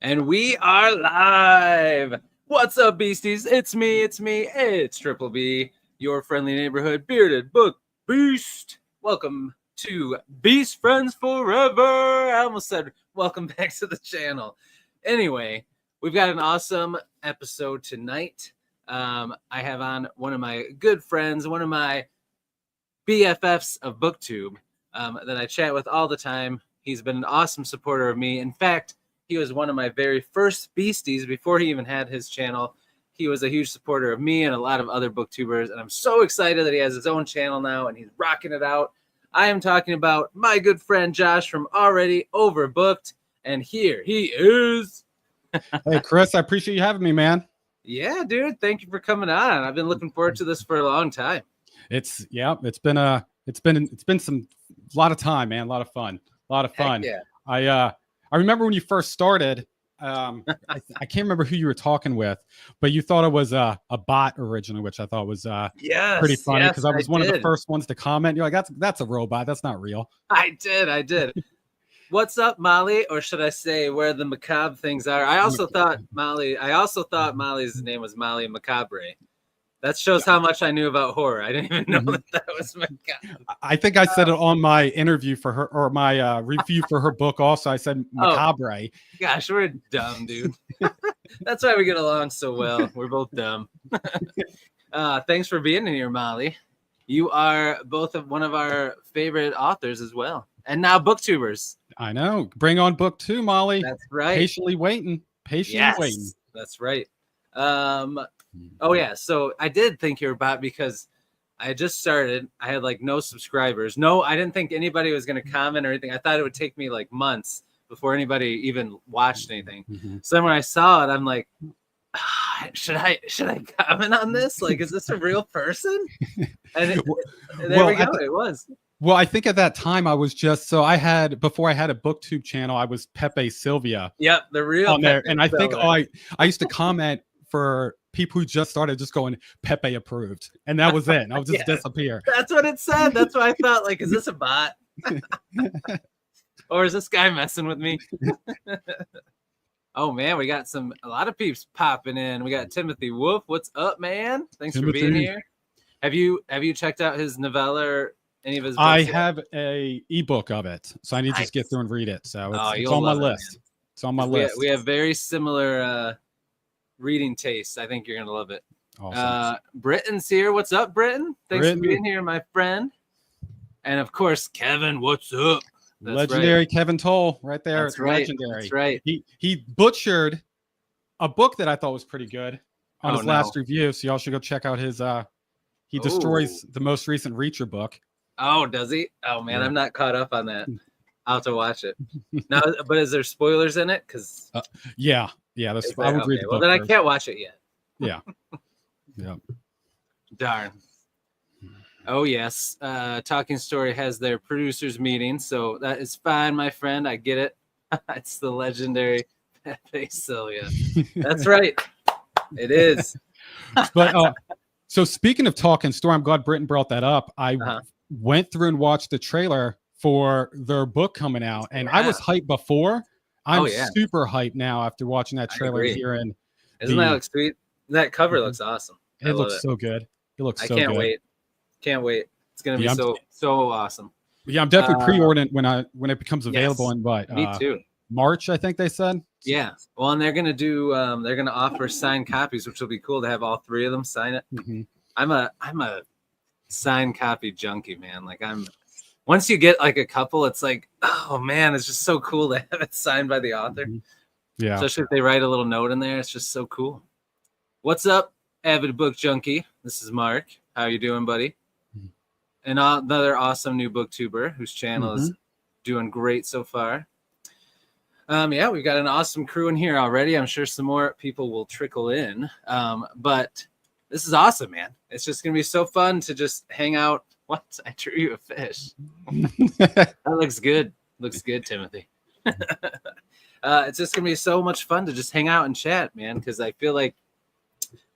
And we are live. What's up, beasties? It's me. It's Triple B, your friendly neighborhood bearded book beast. Welcome to Beast Friends Forever. I almost said welcome back to the channel. Anyway, we've got an awesome episode tonight. I have on one of my good friends, one of my BFFs of booktube that I chat with all the time. He's been an awesome supporter of me. In fact, he was one of my very first beasties before he even had his channel. He was a huge supporter of me and a lot of other booktubers, and I'm so excited that he has his own channel now and he's rocking it out. I am talking about my good friend Josh from Already Overbooked, and here he is. Hey, Chris, I appreciate you having me, man. Yeah, dude, thank you for coming on. I've been looking forward to this for a long time. It's been a lot of time, man. A lot of fun. Heck yeah. I remember when you first started. I can't remember who you were talking with, but you thought it was a bot originally, which I thought was pretty funny because I was one of the first ones to comment. You're like, that's a robot. That's not real. I did. What's up, Molly? Or should I say where the macabre things are? I also thought Molly's name was Molly Macabre. That shows how much I knew about horror. I didn't even know that was macabre. I think I said it on my interview for her, or my review for her book also. I said macabre. Oh, gosh, we're dumb, dude. That's why we get along so well. We're both dumb. Thanks for being here, Molly. You are both of one of our favorite authors as well. And now booktubers. I know. Bring on book 2, Molly. That's right. Patiently waiting. Waiting. That's right. Oh yeah. So I did think you were bot because I had just started. I had like no subscribers. No, I didn't think anybody was going to comment or anything. I thought it would take me like months before anybody even watched anything. So then when I saw it, I'm like, should I comment on this? Like, is this a real person? And there we go. It was. Well, I think at that time I was just before I had a booktube channel, I was Pepe Sylvia. Yep, the real on there. And I think I used to comment for people who just started just going Pepe approved. And that was it. I would just disappear. That's what it said. That's why I thought, like, is this a bot? Or is this guy messing with me? Oh man, we got a lot of peeps popping in. We got Timothy Wolf. What's up, man? Thanks for being here. Have you checked out his novella or any of his books? I have a ebook of it, so I need to just get through and read it. So it's on my list. It's on my list. We have very similar reading tastes. I think you're gonna love it. Awesome. Britton's here. What's up, Britton? Thanks for being here, my friend. And of course, Kevin. What's up? That's legendary right. Kevin Toll, right there. That's right. Legendary. That's right. He butchered a book that I thought was pretty good on his last review. So y'all should go check out his. He destroys the most recent Reacher book. Oh, does he? Oh man, I'm not caught up on that. I'll have to watch it now. But is there spoilers in it? Because yeah. I would read the book. Well, then I can't watch it yet. Yeah. Yeah. Darn. Oh yes. Talking Story has their producers meeting, so that is fine, my friend. I get it. It's the legendary Pepe Sylvia. That's right. It is. But so speaking of Talking Story, I'm glad Britton brought that up. I went through and watched the trailer for their book coming out, and I was hyped before. I'm super hyped now after watching that trailer here. And isn't that look sweet? That cover looks awesome. It looks so good. It looks so good. Can't wait. It's gonna be so awesome. Yeah, I'm definitely pre-ordering when it becomes available in me too. March, I think they said. Yeah. Well, and they're gonna do they're gonna offer signed copies, which will be cool to have all three of them sign it. I'm a signed copy junkie, man. Like once you get like a couple, it's like, oh man, it's just so cool to have it signed by the author. Yeah. Especially if they write a little note in there. It's just so cool. What's up, avid book junkie? This is Mark. How you doing, buddy? And another awesome new booktuber whose channel is doing great so far. Yeah, we've got an awesome crew in here already. I'm sure some more people will trickle in. But this is awesome, man. It's just going to be so fun to just hang out. What? I drew you a fish. That looks good. Looks good, Timothy. It's just going to be so much fun to just hang out and chat, man, because I feel like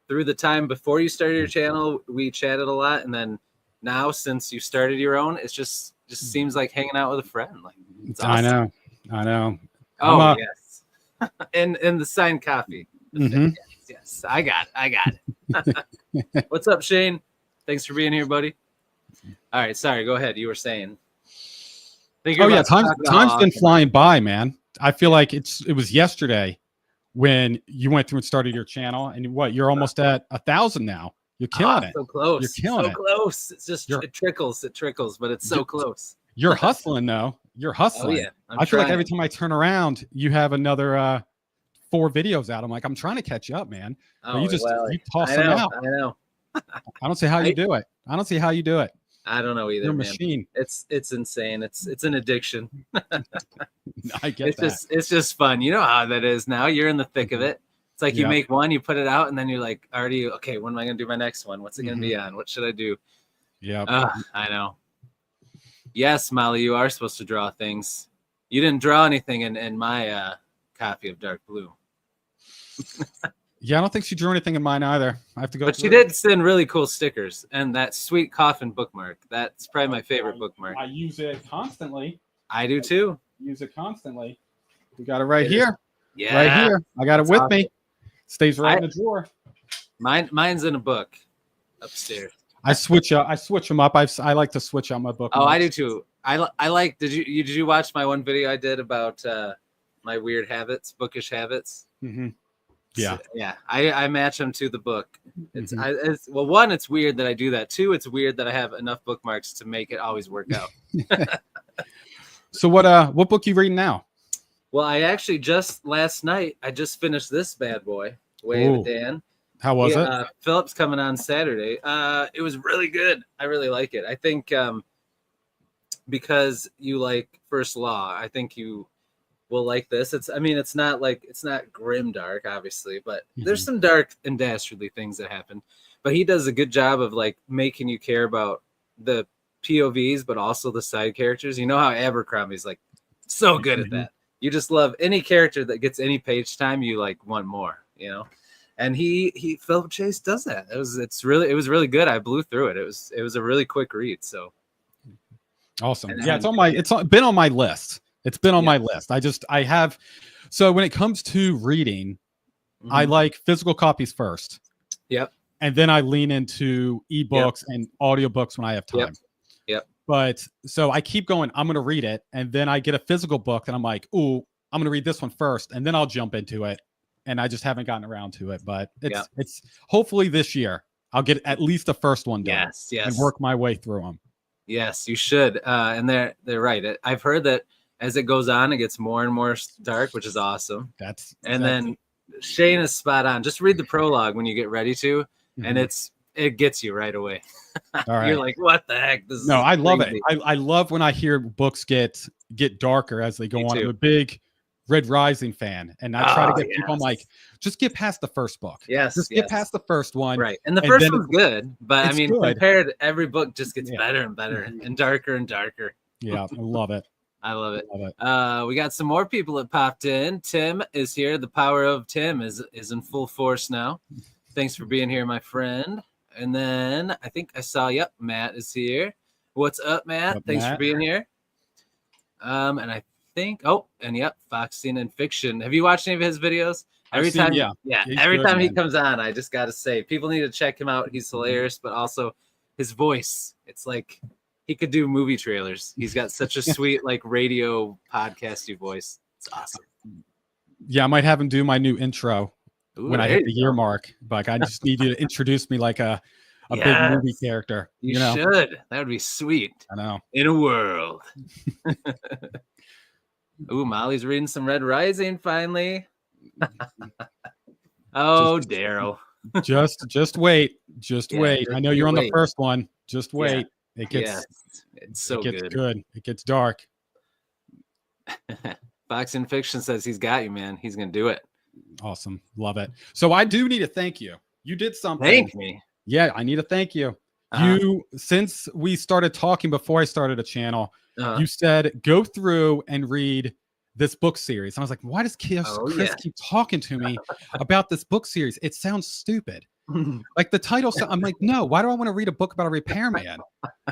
through the time before you started your channel, we chatted a lot. And then now, since you started your own, it's just seems like hanging out with a friend. Like, it's awesome. I know. Oh, yes. in the signed copy. Mm-hmm. Yes, I got it. What's up, Shane? Thanks for being here, buddy. All right, sorry, go ahead. You were saying. Oh yeah, time's been flying by, man. I feel like it was yesterday when you went through and started your channel, and you're almost at 1,000 now. You're killing it. So close. You're killing it. So close. It's just it trickles, but it's so close. You're hustling though. You're hustling. Oh, yeah. I feel like every time I turn around, you have another 4 videos out. I'm like, I'm trying to catch up, man. Oh, you toss them out. I know. I don't see how you do it. I don't see how you do it. I don't know either. You're a man. machine. It's insane. It's an addiction. I get that. It's just fun. You know how that is now. You're in the thick of it. It's like you make one, you put it out, and then you're like, already, okay, when am I going to do my next one? What's it going to be on? What should I do? Yeah. I know. Yes, Molly, you are supposed to draw things. You didn't draw anything in my copy of Dark Blue. Yeah, I don't think she drew anything in mine either. I have to go. But she did send really cool stickers and that sweet coffin bookmark. That's probably my favorite bookmark. I use it constantly. I do too. Use it constantly. We got it right here. Yeah, right here. I got it with me. Stays right in the drawer. Mine's in a book upstairs. I switch them up. I like to switch out my book. Oh, I do too. I like. Did you watch my one video I did about my weird habits, bookish habits? Mm-hmm. Yeah, yeah. I match them to the book. It's one, it's weird that I do that. 2, it's weird that I have enough bookmarks to make it always work out. So what book you reading now? Well, I actually just last night I just finished this bad boy. Wave Dan. How was it? Philip's coming on Saturday. It was really good. I really like it. I think because you like First Law, I think you will like this. It's not grim dark, obviously, but there's some dark and dastardly things that happen. But he does a good job of like making you care about the POVs, but also the side characters. You know how Abercrombie's like so good at that. You just love any character that gets any page time. You like want more, you know. And Philip Chase does that. It was really good. I blew through it. It was a really quick read. So awesome. Yeah, it's been on my list. It's been on my list. So when it comes to reading, I like physical copies first. Yep. And then I lean into ebooks and audiobooks when I have time. Yep. But so I keep going, I'm going to read it. And then I get a physical book and I'm like, ooh, I'm going to read this one first. And then I'll jump into it. And I just haven't gotten around to it. But it's hopefully this year I'll get at least the first one done. Yes. And work my way through them. Yes, you should. And they're right. I've heard that as it goes on, it gets more and more dark, which is awesome. Then Shane is spot on. Just read the prologue when you get ready to, and it gets you right away. All right. You're like, what the heck? I love it. I love when I hear books get darker as they go on. I'm a big Red Rising fan, and I try to get people. I'm like, just get past the first book. Just get past the first one. Right, and the first one's good, but I mean, good. every book just gets better and better and darker and darker. Yeah, I love it. I love it. We got some more people that popped in. Tim is here. The power of Tim is in full force now. Thanks for being here, my friend. And then I think I saw, Matt is here. What's up, Matt? Thanks for being here. And I think, Foxing and Fiction. Have you watched any of his videos? Every time he comes on, I just got to say, people need to check him out. He's hilarious, but also his voice. It's like he could do movie trailers. He's got such a sweet, like radio podcasty voice. It's awesome. Yeah, I might have him do my new intro when I hit the year mark. Like, I just need you to introduce me like a big movie character. You should. That would be sweet. I know. In a world. Ooh, Molly's reading some Red Rising finally. Daryl. Just wait. Just wait. I know you're on the first one. Just wait. It gets it's so good. It gets dark. Foxing Fiction says he's got you, man. He's gonna do it. Awesome. Love it. So I do need to thank you. You did something. Thank me. Yeah, I need to thank you. You, since we started talking before I started a channel, you said go through and read this book series. And I was like, why does Chris keep talking to me about this book series? It sounds stupid. Like the title. I'm like, no, why do I want to read a book about a repairman?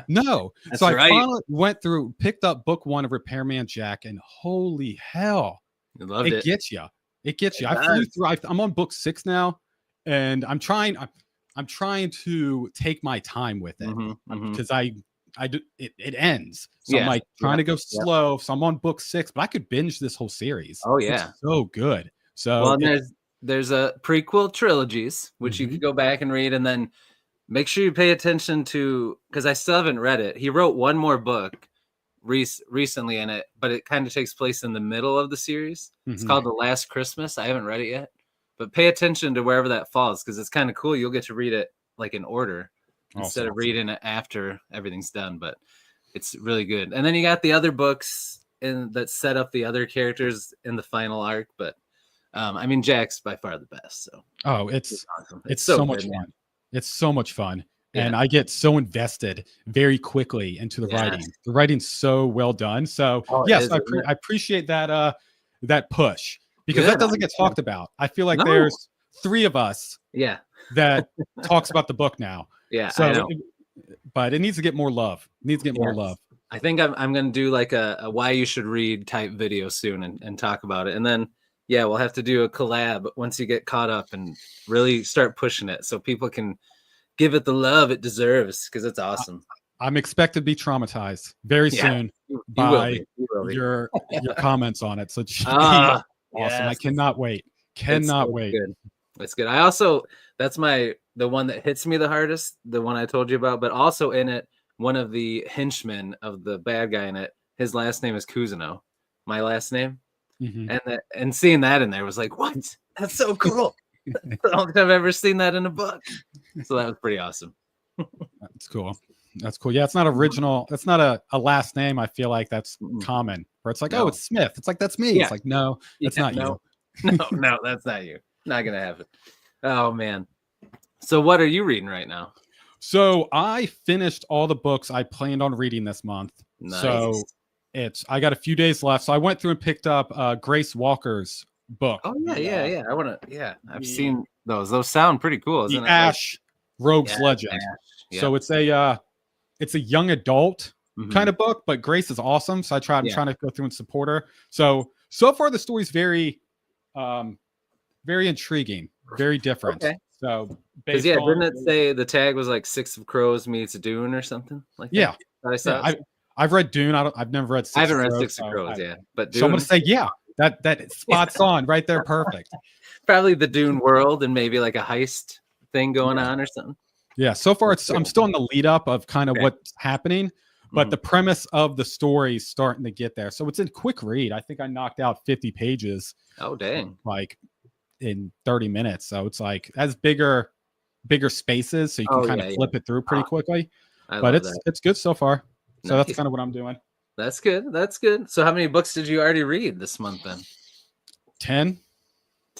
No. So I finally went through, picked up book 1 of Repairman Jack, and holy hell, it gets you. It gets you. I flew through. I'm on book 6 now, and I'm trying to take my time with it because it ends. So I'm like trying to go slow. So I'm on book 6, but I could binge this whole series. Oh yeah, it's so good. So well, there's a prequel trilogies which you could go back and read, and then make sure you pay attention to, because I still haven't read it. He wrote one more book recently in it, but it kind of takes place in the middle of the series. It's called The Last Christmas. I haven't read it yet, but pay attention to wherever that falls, because it's kind of cool. You'll get to read it like in order instead of reading it after everything's done, but it's really good. And then you got the other books that set up the other characters in the final arc, but I mean, Jack's by far the best. So it's awesome. It's so much fun. It's so much fun. And I get so invested very quickly into the writing. The writing's so well done. So yes, I appreciate that that push, because that doesn't get talked about. I feel like there's 3 of us that talks about the book now. So but it needs to get more love. More love. I think I'm going to do like a why you should read type video soon and talk about it. And then we'll have to do a collab once you get caught up and really start pushing it so people can give it the love it deserves, because it's awesome. I'm expected to be traumatized very soon by your comments on it. So awesome. I cannot wait. Wait. Good. That's good. That's the one that hits me the hardest, the one I told you about, but also in it, one of the henchmen of the bad guy in it, his last name is Cousineau, my last name. And seeing that in there was like, what? That's so cool. I don't think I've ever seen that in a book. So that was pretty awesome. That's cool. Yeah, it's not original. It's not a last name. I feel like that's common, where it's like, oh, it's Smith. It's like, that's me. It's like, no, that's not you. No, that's not you. Not gonna happen. Oh man. So what are you reading right now? So I finished all the books I planned on reading this month. Nice. So I got a few days left. So I went through and picked up Grace Walker's book. Oh yeah. I've seen those. Those sound pretty cool, isn't it? Ash Rogue's Legend. Ash. So it's a young adult kind of book, but Grace is awesome. So I'm trying to go through and support her. So far the story's very very intriguing, very different. Okay. So didn't it say the tag was like 6 of Crows meets Dune or something like that? I saw. I've read Dune. I've never read 6 I haven't read 6 of Crows, but Dune, so I'm gonna say that spot's on right there, perfect. Probably the Dune world and maybe like a heist thing going on or something. Yeah, so far I'm still in the lead up of kind of what's happening, but the premise of the story is starting to get there. So it's a quick read. I think I knocked out 50 pages. Oh dang! Like in 30 minutes. So it's like has bigger spaces, so you can kind of flip it through pretty quickly. But it's good so far. So that's kind of what I'm doing. That's good. So how many books did you already read this month then? 10.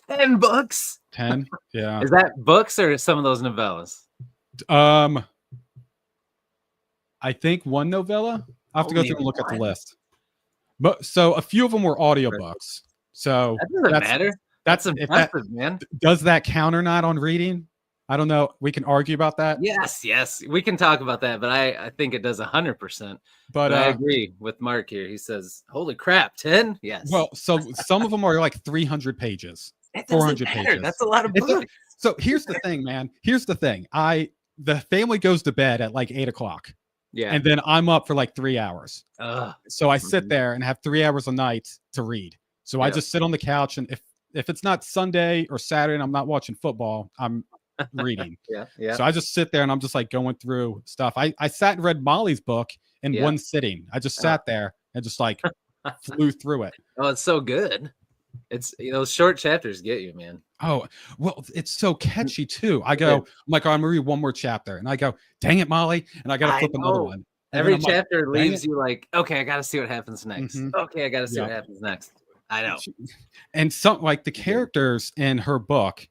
10 books? 10. Yeah. Is that books or some of those novellas? I think one novella. I'll have to go through and look at the list. But so a few of them were audiobooks. So that doesn't matter. That's impressive, man. Does that count or not on reading? I don't know. We can argue about that. Yes. We can talk about that, but I think it does 100%. But I agree with Mark here. He says, holy crap, 10? Yes. Well, so some of them are like 300 pages, 400 pages. That's a lot of books. So here's the thing, man. Here's the thing. The family goes to bed at like 8 o'clock. Yeah. And then I'm up for like 3 hours. So I sit there and have 3 hours a night to read. So I just sit on the couch, and if it's not Sunday or Saturday and I'm not watching football, I'm reading. Yeah. So I just sit there and I'm just like going through stuff. I sat and read Molly's book in one sitting. I just sat there and just like flew through it. Oh, it's so good. It's those short chapters get you, man. Oh, well, it's so catchy too. I'm like, I'm gonna read one more chapter, and I go, dang it, Molly, and I gotta flip another one. And every chapter leaves you like, okay, I gotta see what happens next. Okay, I gotta see what happens next. I know. And some like the characters in her book,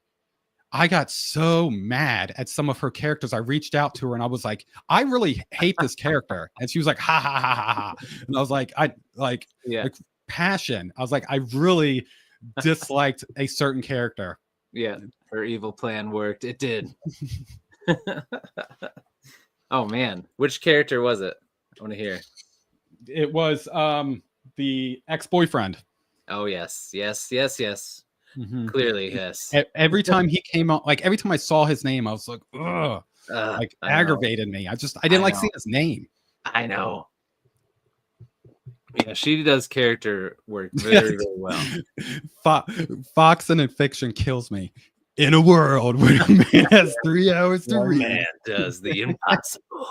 I got so mad at some of her characters. I reached out to her and I was like, I really hate this character. And she was like, ha ha ha ha ha. And I was like, like passion. I was like, I really disliked a certain character. Yeah, her evil plan worked. It did. Oh man, which character was it? I want to hear. It was the ex-boyfriend. Oh yes. Clearly, yes. Every time he came out, like every time I saw his name, I was like, ugh, like aggravated me. I didn't like seeing his name. I know. Yeah, she does character work very, very well. Foxing in fiction kills me. In a world where a man has 3 hours to read, man does the impossible.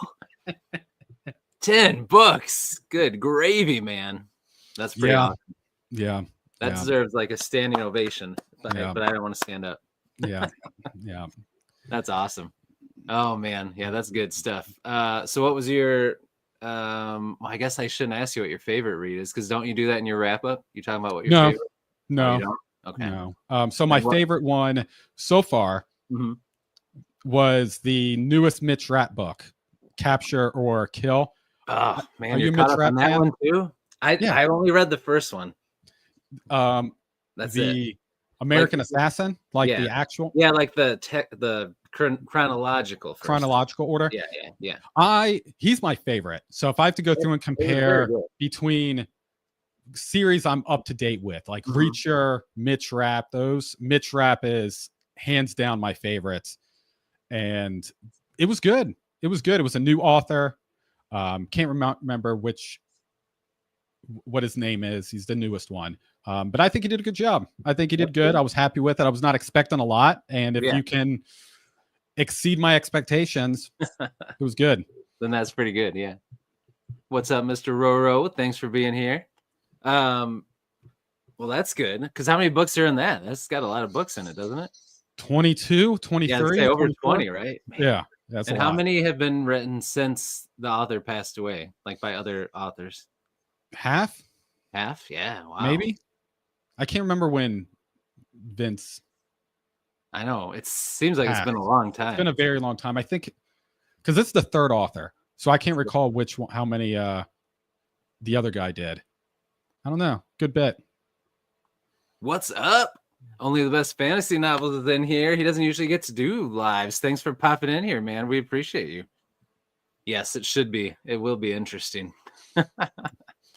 10 books. Good gravy, man. That's pretty awesome. Yeah. That deserves like a standing ovation, but I don't want to stand up. Yeah. That's awesome. Oh man, yeah, that's good stuff. So what was your well, I guess I shouldn't ask you what your favorite read is, because don't you do that in your wrap up? You talking about what your favorite? No. Oh, you don't? Okay. No. So my favorite one so far was the newest Mitch Rapp book, Capture or Kill. Oh man, you're caught up on that one too? I only read the first one. That's the American Assassin, the actual. Yeah, like the chronological order. Yeah. He's my favorite. So if I have to go through and compare between series I'm up to date with, like Reacher, Mitch Rapp, Mitch Rapp is hands down my favorites. And it was good. It was a new author. Can't remember what his name is. He's the newest one. But I think he did a good job. I think he did good. I was happy with it. I was not expecting a lot. And if you can exceed my expectations, it was good. Then that's pretty good. Yeah. What's up, Mr. Roro? Thanks for being here. Well, that's good. Because how many books are in that? That's got a lot of books in it, doesn't it? 22, 23. Yeah, over 20, right? Man. Yeah. That's and how many have been written since the author passed away, like by other authors? Half? Yeah. Wow. Maybe. I can't remember when Vince. I know. It seems like it's been a long time. It's been a very long time. I think because it's the third author. So I can't recall how many the other guy did. I don't know. Good bet. What's up? Only the best fantasy novels is in here. He doesn't usually get to do lives. Thanks for popping in here, man. We appreciate you. Yes, it should be. It will be interesting.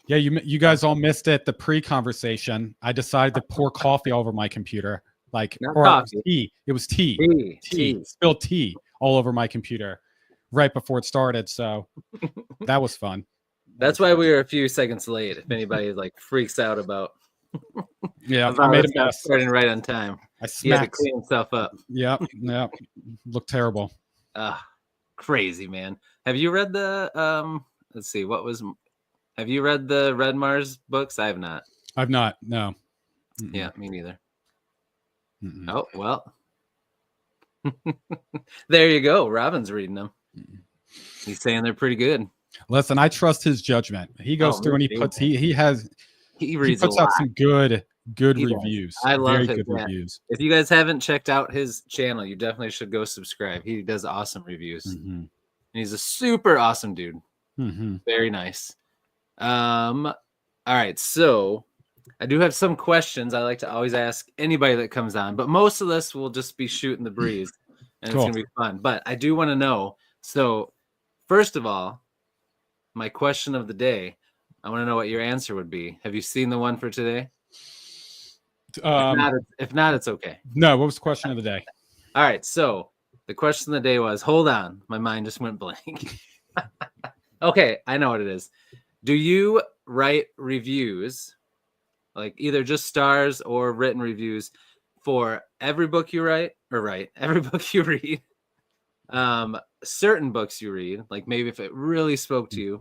Yeah, you guys all missed it. The pre-conversation, I decided to pour coffee all over my computer, tea. It was tea. Tea. Spilled tea all over my computer right before it started. So that was fun. That's why we were a few seconds late. If anybody freaks out about, I made a mess. Starting right on time. He had to clean himself up. Yep. Looked terrible. Crazy, man. Have you read the let's see, have you read the Red Mars books? I have not. I've not. No. Yeah, me neither. Oh, well. There you go. Robin's reading them. He's saying they're pretty good. Listen, I trust his judgment. He goes through and he puts out some good reviews. I love good reviews. If you guys haven't checked out his channel, you definitely should go subscribe. He does awesome reviews. And he's a super awesome dude. Very nice. All right, so I do have some questions I like to always ask anybody that comes on, but most of this will just be shooting the breeze, and It's gonna be fun. But I do want to know. So, first of all, my question of the day, I want to know what your answer would be. Have you seen the one for today? If not, it's okay. No, what was the question of the day? All right, so the question of the day was, hold on, my mind just went blank. Okay, I know what it is. Do you write reviews, like either just stars or written reviews, for every book you write, or every book you read? Certain books you read, like maybe if it really spoke to you,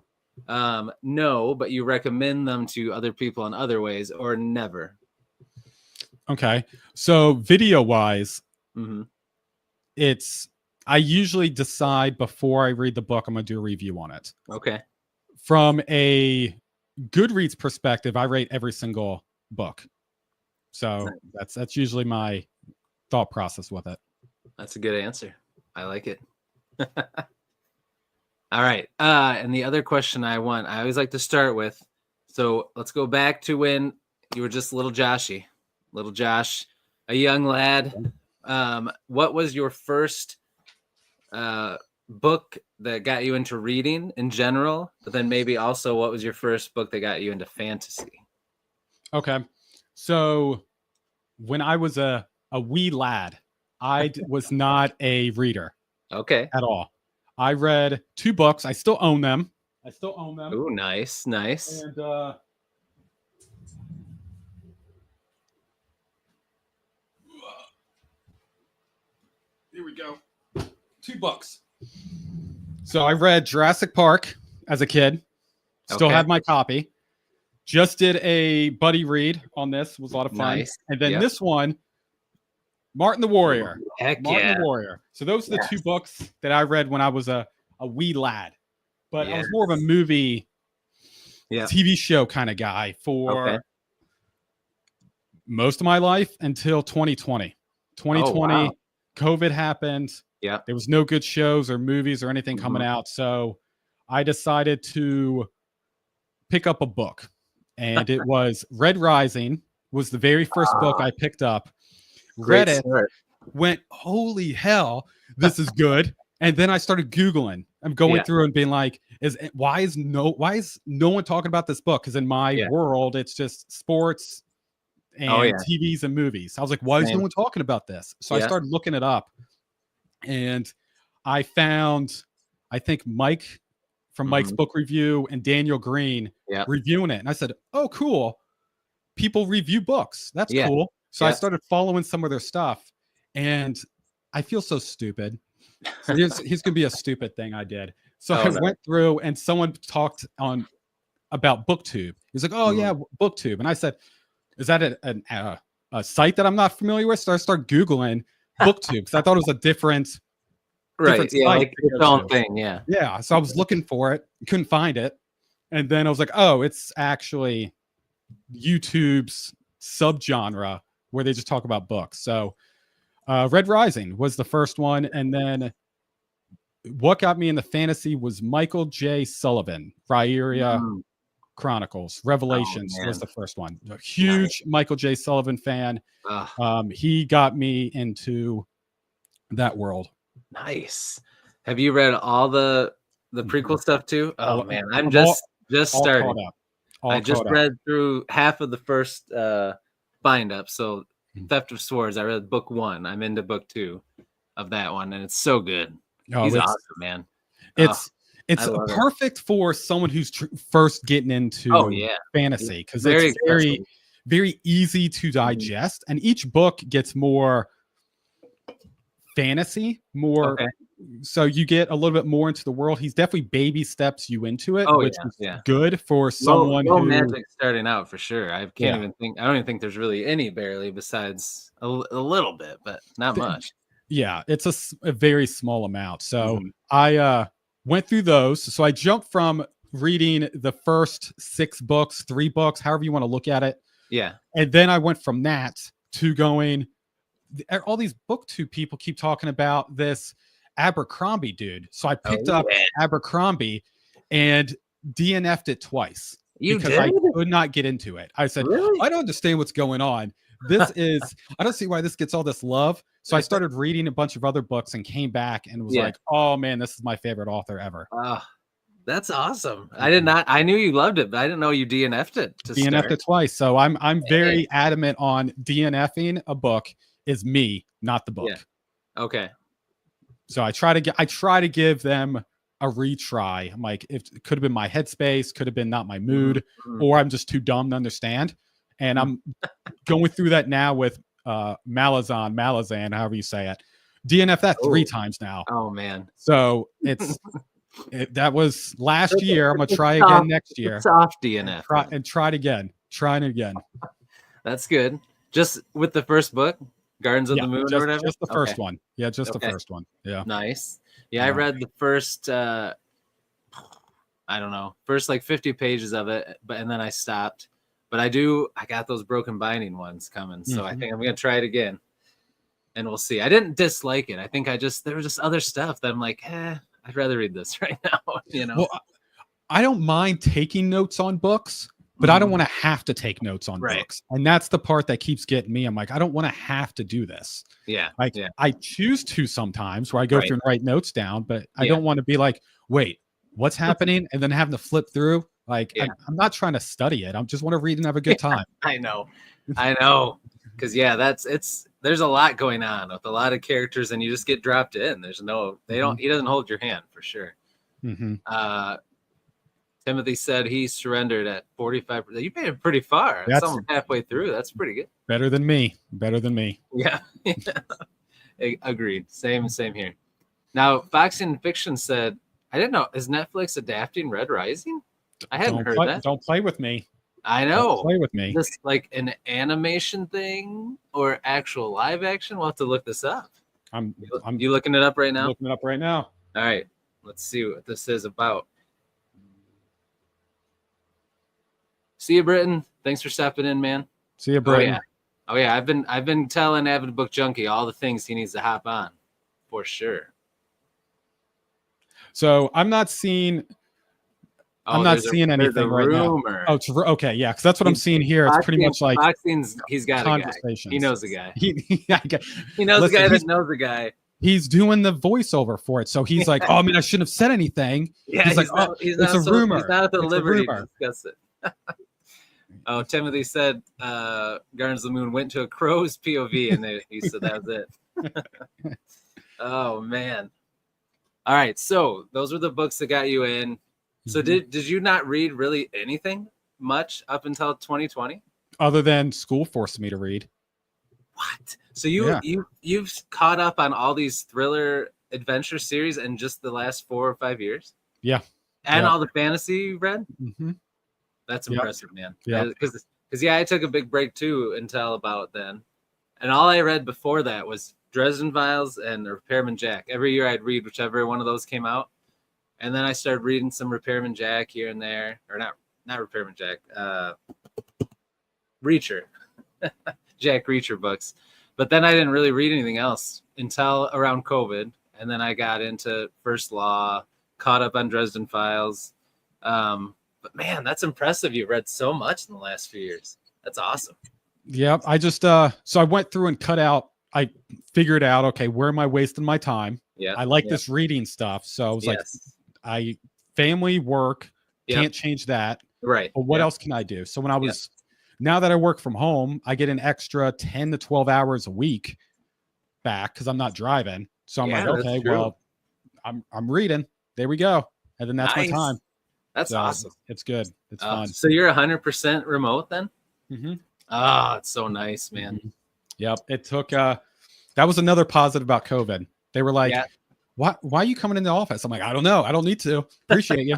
no, but you recommend them to other people in other ways, or never? Okay, so video wise, I usually decide before I read the book I'm gonna do a review on it. Okay. From a Goodreads perspective, I rate every single book, so that's usually my thought process with it. That's a good answer. I like it. All right. And the other question I always like to start with. So let's go back to when you were just little Josh, a young lad. What was your first book that got you into reading in general? But then maybe also, what was your first book that got you into fantasy? Okay. So when I was a wee lad, I was not a reader. Okay. At all. I read 2 books. I still own them. Oh, nice. And here we go. 2 books. So I read Jurassic Park as a kid. Still have my copy. Just did a buddy read on this. It was a lot of fun. Nice. And then this one, Martin the Warrior. Heck Martin the Warrior. So those are the 2 books that I read when I was a wee lad. But I was more of a movie, TV show kind of guy for most of my life until 2020. 2020, COVID happened. Yeah. There was no good shows or movies or anything coming out. So I decided to pick up a book. And it was Red Rising was the very first book I picked up. Read it, went, holy hell, this is good. And then I started Googling. I'm going through and being like, why is no one talking about this book? Because in my world, it's just sports and TVs and movies. I was like, why is no one talking about this? So I started looking it up. And I found, I think Mike from Mike's Book Review and Daniel Green reviewing it. And I said, oh, cool. People review books. That's cool. So I started following some of their stuff. And I feel so stupid. So here's going to be a stupid thing I did. So I went through and someone talked about booktube. He's like, oh, yeah, booktube. And I said, is that a site that I'm not familiar with? So I started Googling booktube because I thought it was a different site. Like its own thing. Yeah. So I was looking for it, couldn't find it. And then I was like, oh, it's actually YouTube's subgenre where they just talk about books. So Red Rising was the first one. And then what got me into fantasy was Michael J. Sullivan, Rhaeria Chronicles. Revelations was the first one. A huge Michael J. Sullivan fan. He got me into that world. Nice. Have you read all the prequel stuff too? Oh man, I'm just starting. I just read through half of the first bind up. So Theft of Swords, I read book 1. I'm into book 2 of that one, and it's so good. He's awesome, man. It's perfect for someone who's first getting into fantasy because it's very, very easy to digest, and each book gets more fantasy, more. So you get a little bit more into the world. He's definitely baby steps you into it, which is good for someone who magic starting out for sure. I can't even think. I don't even think there's really any barely besides a little bit, but not much. Yeah, it's a very small amount. So I went through those. So I jumped from reading the first 6 books, 3 books, however you want to look at it. Yeah, and then I went from that to going. All these booktube people keep talking about this Abercrombie dude. So I picked up Abercrombie and DNF'd it twice because I could not get into it. I said, I don't understand what's going on. This is, I don't see why this gets all this love. So I started reading a bunch of other books and came back and was like, oh man, this is my favorite author ever. That's awesome. I knew you loved it, but I didn't know you DNF'd it. DNF'd it twice. So I'm very adamant on DNFing a book is me, not the book. Okay. So I try to give them a retry. I'm like, it could have been my headspace, could have been not my mood, or I'm just too dumb to understand. And I'm going through that now with Malazan, however you say it. DNF that 3 times now. Oh man. So that was last year. I'm gonna try again next year. Soft DNF. Try it again. Trying again. That's good. Just with the first book. Gardens of the Moon or whatever? Just the first one. Yeah, just the first one. Yeah. Nice. Yeah, I read the first I don't know, first like 50 pages of it, and then I stopped. But I got those broken binding ones coming, so I think I'm gonna try it again. And we'll see. I didn't dislike it. I think there was just other stuff that I'm like, I'd rather read this right now, you know. Well, I don't mind taking notes on books. But I don't want to have to take notes on books. And that's the part that keeps getting me. I'm like, I don't want to have to do this. I choose to sometimes where I go through and write notes down, but I don't want to be like, wait, what's happening? And then having to flip through. Like, I'm not trying to study it. I just want to read and have a good time. I know. Because yeah, there's a lot going on with a lot of characters, and you just get dropped in. He doesn't hold your hand for sure. Timothy said he surrendered at 45%. You made it pretty far. That's almost halfway through. That's pretty good. Better than me. Yeah. Agreed. Same here. Now, Fox and Fiction said, I didn't know, is Netflix adapting Red Rising? I hadn't heard that. Don't play with me. I know. Don't play with me. This like an animation thing or actual live action? We'll have to look this up. You looking it up right now? Looking it up right now. All right. Let's see what this is about. See you, Britton. Thanks for stepping in, man. See you, Britton. Oh yeah. I've been telling Avid Book Junkie all the things he needs to hop on, for sure. So I'm not seeing anything right now. Oh, okay, yeah, because that's what I'm seeing here. It's pretty much like he's got a guy. He knows a guy. He knows a guy that knows a guy. He's doing the voiceover for it, so he's like, "Oh, I mean, I shouldn't have said anything." Yeah, he's like, "Oh, it's a rumor." He's not at the liberty to discuss it. Oh, Timothy said Gardens of the Moon went to a crow's POV, and he said that was it. Oh man. All right, so those were the books that got you in. So did you not read really anything much up until 2020? Other than school forced me to read. What? So you've caught up on all these thriller adventure series in just the last 4 or 5 years? Yeah. And all the fantasy you read? That's impressive, man. Yeah. Because I took a big break too until about then. And all I read before that was Dresden Files and Repairman Jack. Every year I'd read whichever one of those came out. And then I started reading some Repairman Jack here and there. Or not Repairman Jack. Reacher. Jack Reacher books. But then I didn't really read anything else until around COVID. And then I got into First Law, caught up on Dresden Files. But man, that's impressive. You read so much in the last few years. That's awesome. Yeah, I just so I went through and cut out. I figured out, okay, where am I wasting my time? Yeah, I like this reading stuff. So I was like, family, work, can't change that. Right. But what else can I do? So when I was, now that I work from home, I get an extra 10 to 12 hours a week back because I'm not driving. So I'm like, okay, well, I'm reading. There we go. And then that's my time. That's awesome. It's good. It's fun. So you're 100% remote then? It's so nice, man. Yep. It took, that was another positive about COVID. They were like, why are you coming in the office? I'm like, I don't know. I don't need to. Appreciate you.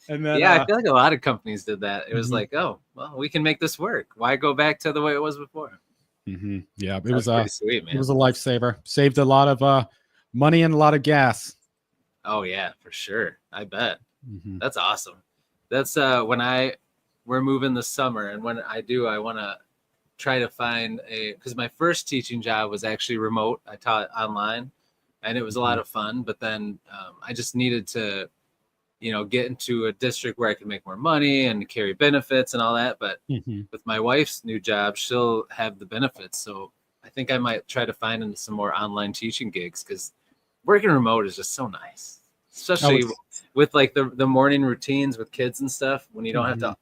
And then, I feel like a lot of companies did that. It was like, oh, well, we can make this work. Why go back to the way it was before? Yeah. It was pretty sweet, man. It was a lifesaver. Saved a lot of money and a lot of gas. Oh yeah, for sure. I bet. That's awesome. That's we're moving this summer, and when I do, I want to try to find because my first teaching job was actually remote. I taught online, and it was a lot of fun. But then I just needed to, get into a district where I could make more money and carry benefits and all that. But with my wife's new job, she'll have the benefits. So I think I might try to find some more online teaching gigs because working remote is just so nice. Especially with like the morning routines with kids and stuff when you don't have to,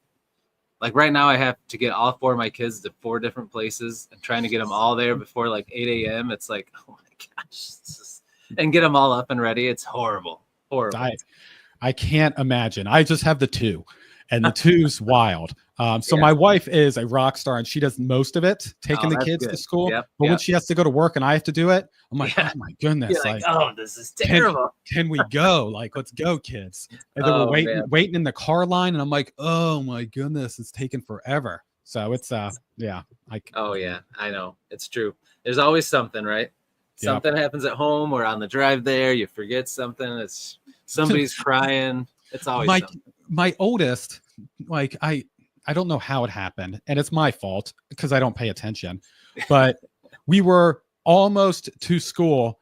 like right now I have to get all 4 of my kids to 4 different places and trying to get them all there before like 8 a.m. It's like, oh my gosh, and get them all up and ready. It's horrible. I can't imagine. I just have the 2 and the 2's wild. So my wife is a rock star and she does most of it, taking the kids to school. But when she has to go to work and I have to do it, I'm like, oh my goodness. Like, oh, this is terrible. Can we go? Like, let's go, kids. And then we're waiting in the car line. And I'm like, oh my goodness, it's taking forever. So it's, oh yeah, I know. It's true. There's always something, right? Something happens at home or on the drive there. You forget something. It's somebody's crying. It's always something. My oldest, like I don't know how it happened, and it's my fault because I don't pay attention. But we were almost to school,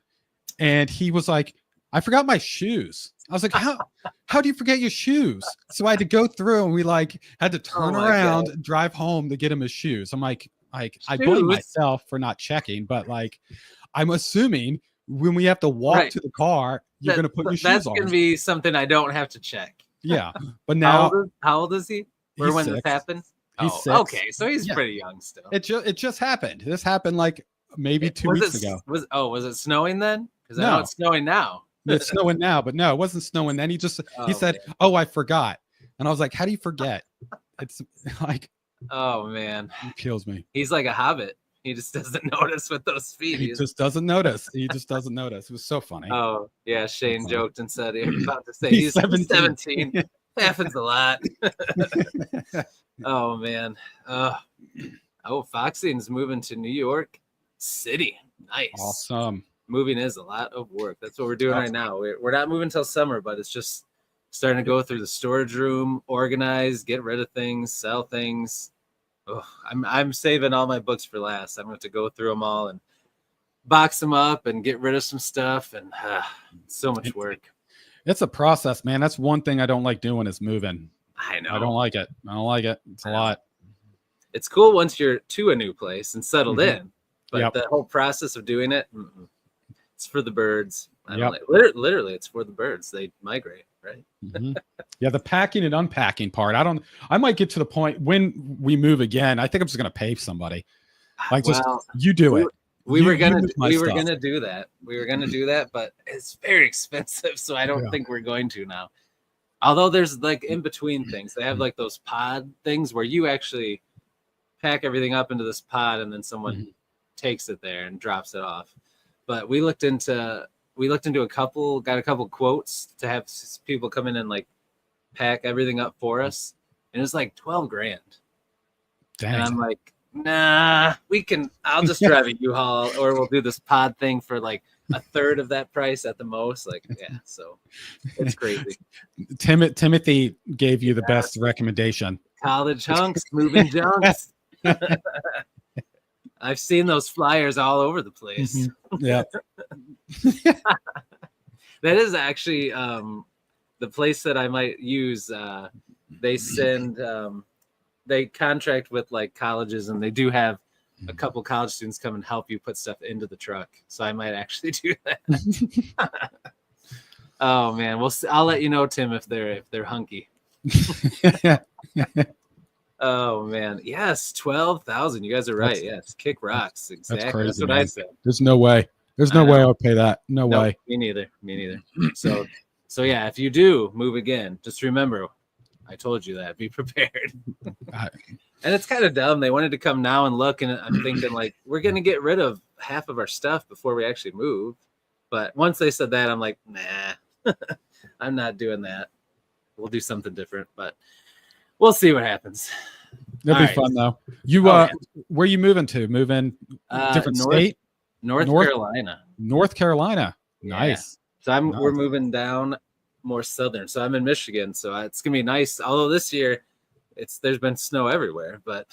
and he was like, "I forgot my shoes." I was like, "How do you forget your shoes?" So I had to go through, and we had to turn around, and drive home to get him his shoes. I'm like I blame myself for not checking, but I'm assuming when we have to walk to the car, you're going to put your shoes on. That's going to be something I don't have to check. Yeah, but now how old is he? When this happened? He's Oh, 6. okay. So he's pretty young still. It just happened. This happened like maybe 2 weeks ago. Was it snowing then? Because No. I know it's snowing now. It's snowing now, but no, it wasn't snowing then. He said, man. "Oh, I forgot," and I was like, "How do you forget?" It's like, oh man, it kills me. He's like a hobbit. He just doesn't notice with those feet. He just doesn't notice. He just doesn't notice. It was so funny. Oh yeah, Shane joked and said he was about to say he's 17. Happens a lot. Oh man. Foxing's moving to New York City. Nice. Awesome. Moving is a lot of work. That's what we're doing right now. We're not moving till summer, but it's just starting to go through the storage room, organize, get rid of things, sell things. Oh, I'm saving all my books for last. I'm going to go through them all and box them up and get rid of some stuff, and so much work. It's a process, man. That's one thing I don't like doing is moving. I know. I don't like it. It's a lot. It's cool once you're to a new place and settled in, but the whole process of doing it, it's for the birds. Literally, it's for the birds. They migrate, right? Yeah, the packing and unpacking part. I might get to the point when we move again. I think I'm just gonna pay somebody. Like, just you do it. We were gonna do that. We were gonna do that, but it's very expensive, so I don't think we're going to now. Although there's like in between things, they have like those pod things where you actually pack everything up into this pod, and then someone takes it there and drops it off. But we looked into got a couple quotes to have people come in and like pack everything up for us, and it's like $12,000. Dang. And I'm like, nah, I'll just drive a U-Haul, or we'll do this pod thing for like a third of that price at the most. Like, yeah, so it's crazy. Timothy gave you the best recommendation. College hunks, moving junks. I've seen those flyers all over the place. Yeah. That is actually the place that I might use. They send, they contract with like colleges, and they do have a couple college students come and help you put stuff into the truck. So I might actually do that. Oh man, I'll let you know, Tim, if they're hunky. Oh man, yes, 12,000. You guys are right. Yes, kick rocks. Exactly. That's crazy. That's what man. I said. There's no way. There's no way I'll pay that. No way. Me neither. So yeah, if you do move again, just remember, I told you that. Be prepared. And it's kind of dumb. They wanted to come now and look, and I'm thinking like we're gonna get rid of half of our stuff before we actually move. But once they said that, I'm like, nah, I'm not doing that. We'll do something different, but we'll see what happens. It'll be fun though. You where are you moving to? Moving different state? North Carolina. North Carolina. Nice. So we're moving down more southern. So I'm in Michigan. So it's gonna be nice. Although this year there's been snow everywhere, but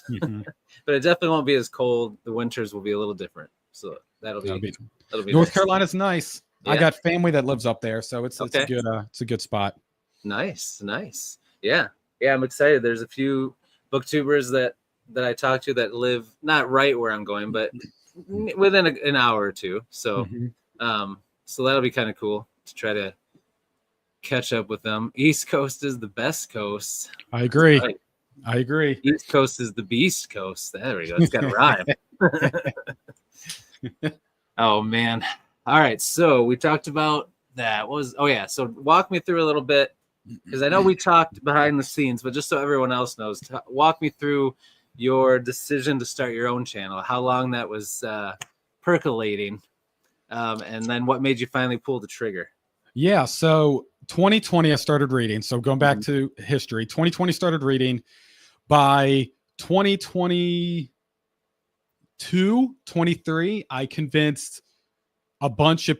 but it definitely won't be as cold. The winters will be a little different. So that'll be North nice. Carolina's nice. Yeah. I got family that lives up there, so it's a good spot. Nice. Yeah, I'm excited. There's a few booktubers that I talk to that live not right where I'm going, but within an hour or two. So so that'll be kind of cool to try to catch up with them. East Coast is the best coast. I agree. Right. I agree. East Coast is the beast coast. There we go. It's got to rhyme. Oh man. All right. So we talked about that. So walk me through a little bit, because I know we talked behind the scenes, but just so everyone else knows, walk me through your decision to start your own channel, how long that was percolating, and then what made you finally pull the trigger. Yeah. So 2020, I started reading. So going back to history, 2020 started reading. By 2022, 23, I convinced a bunch of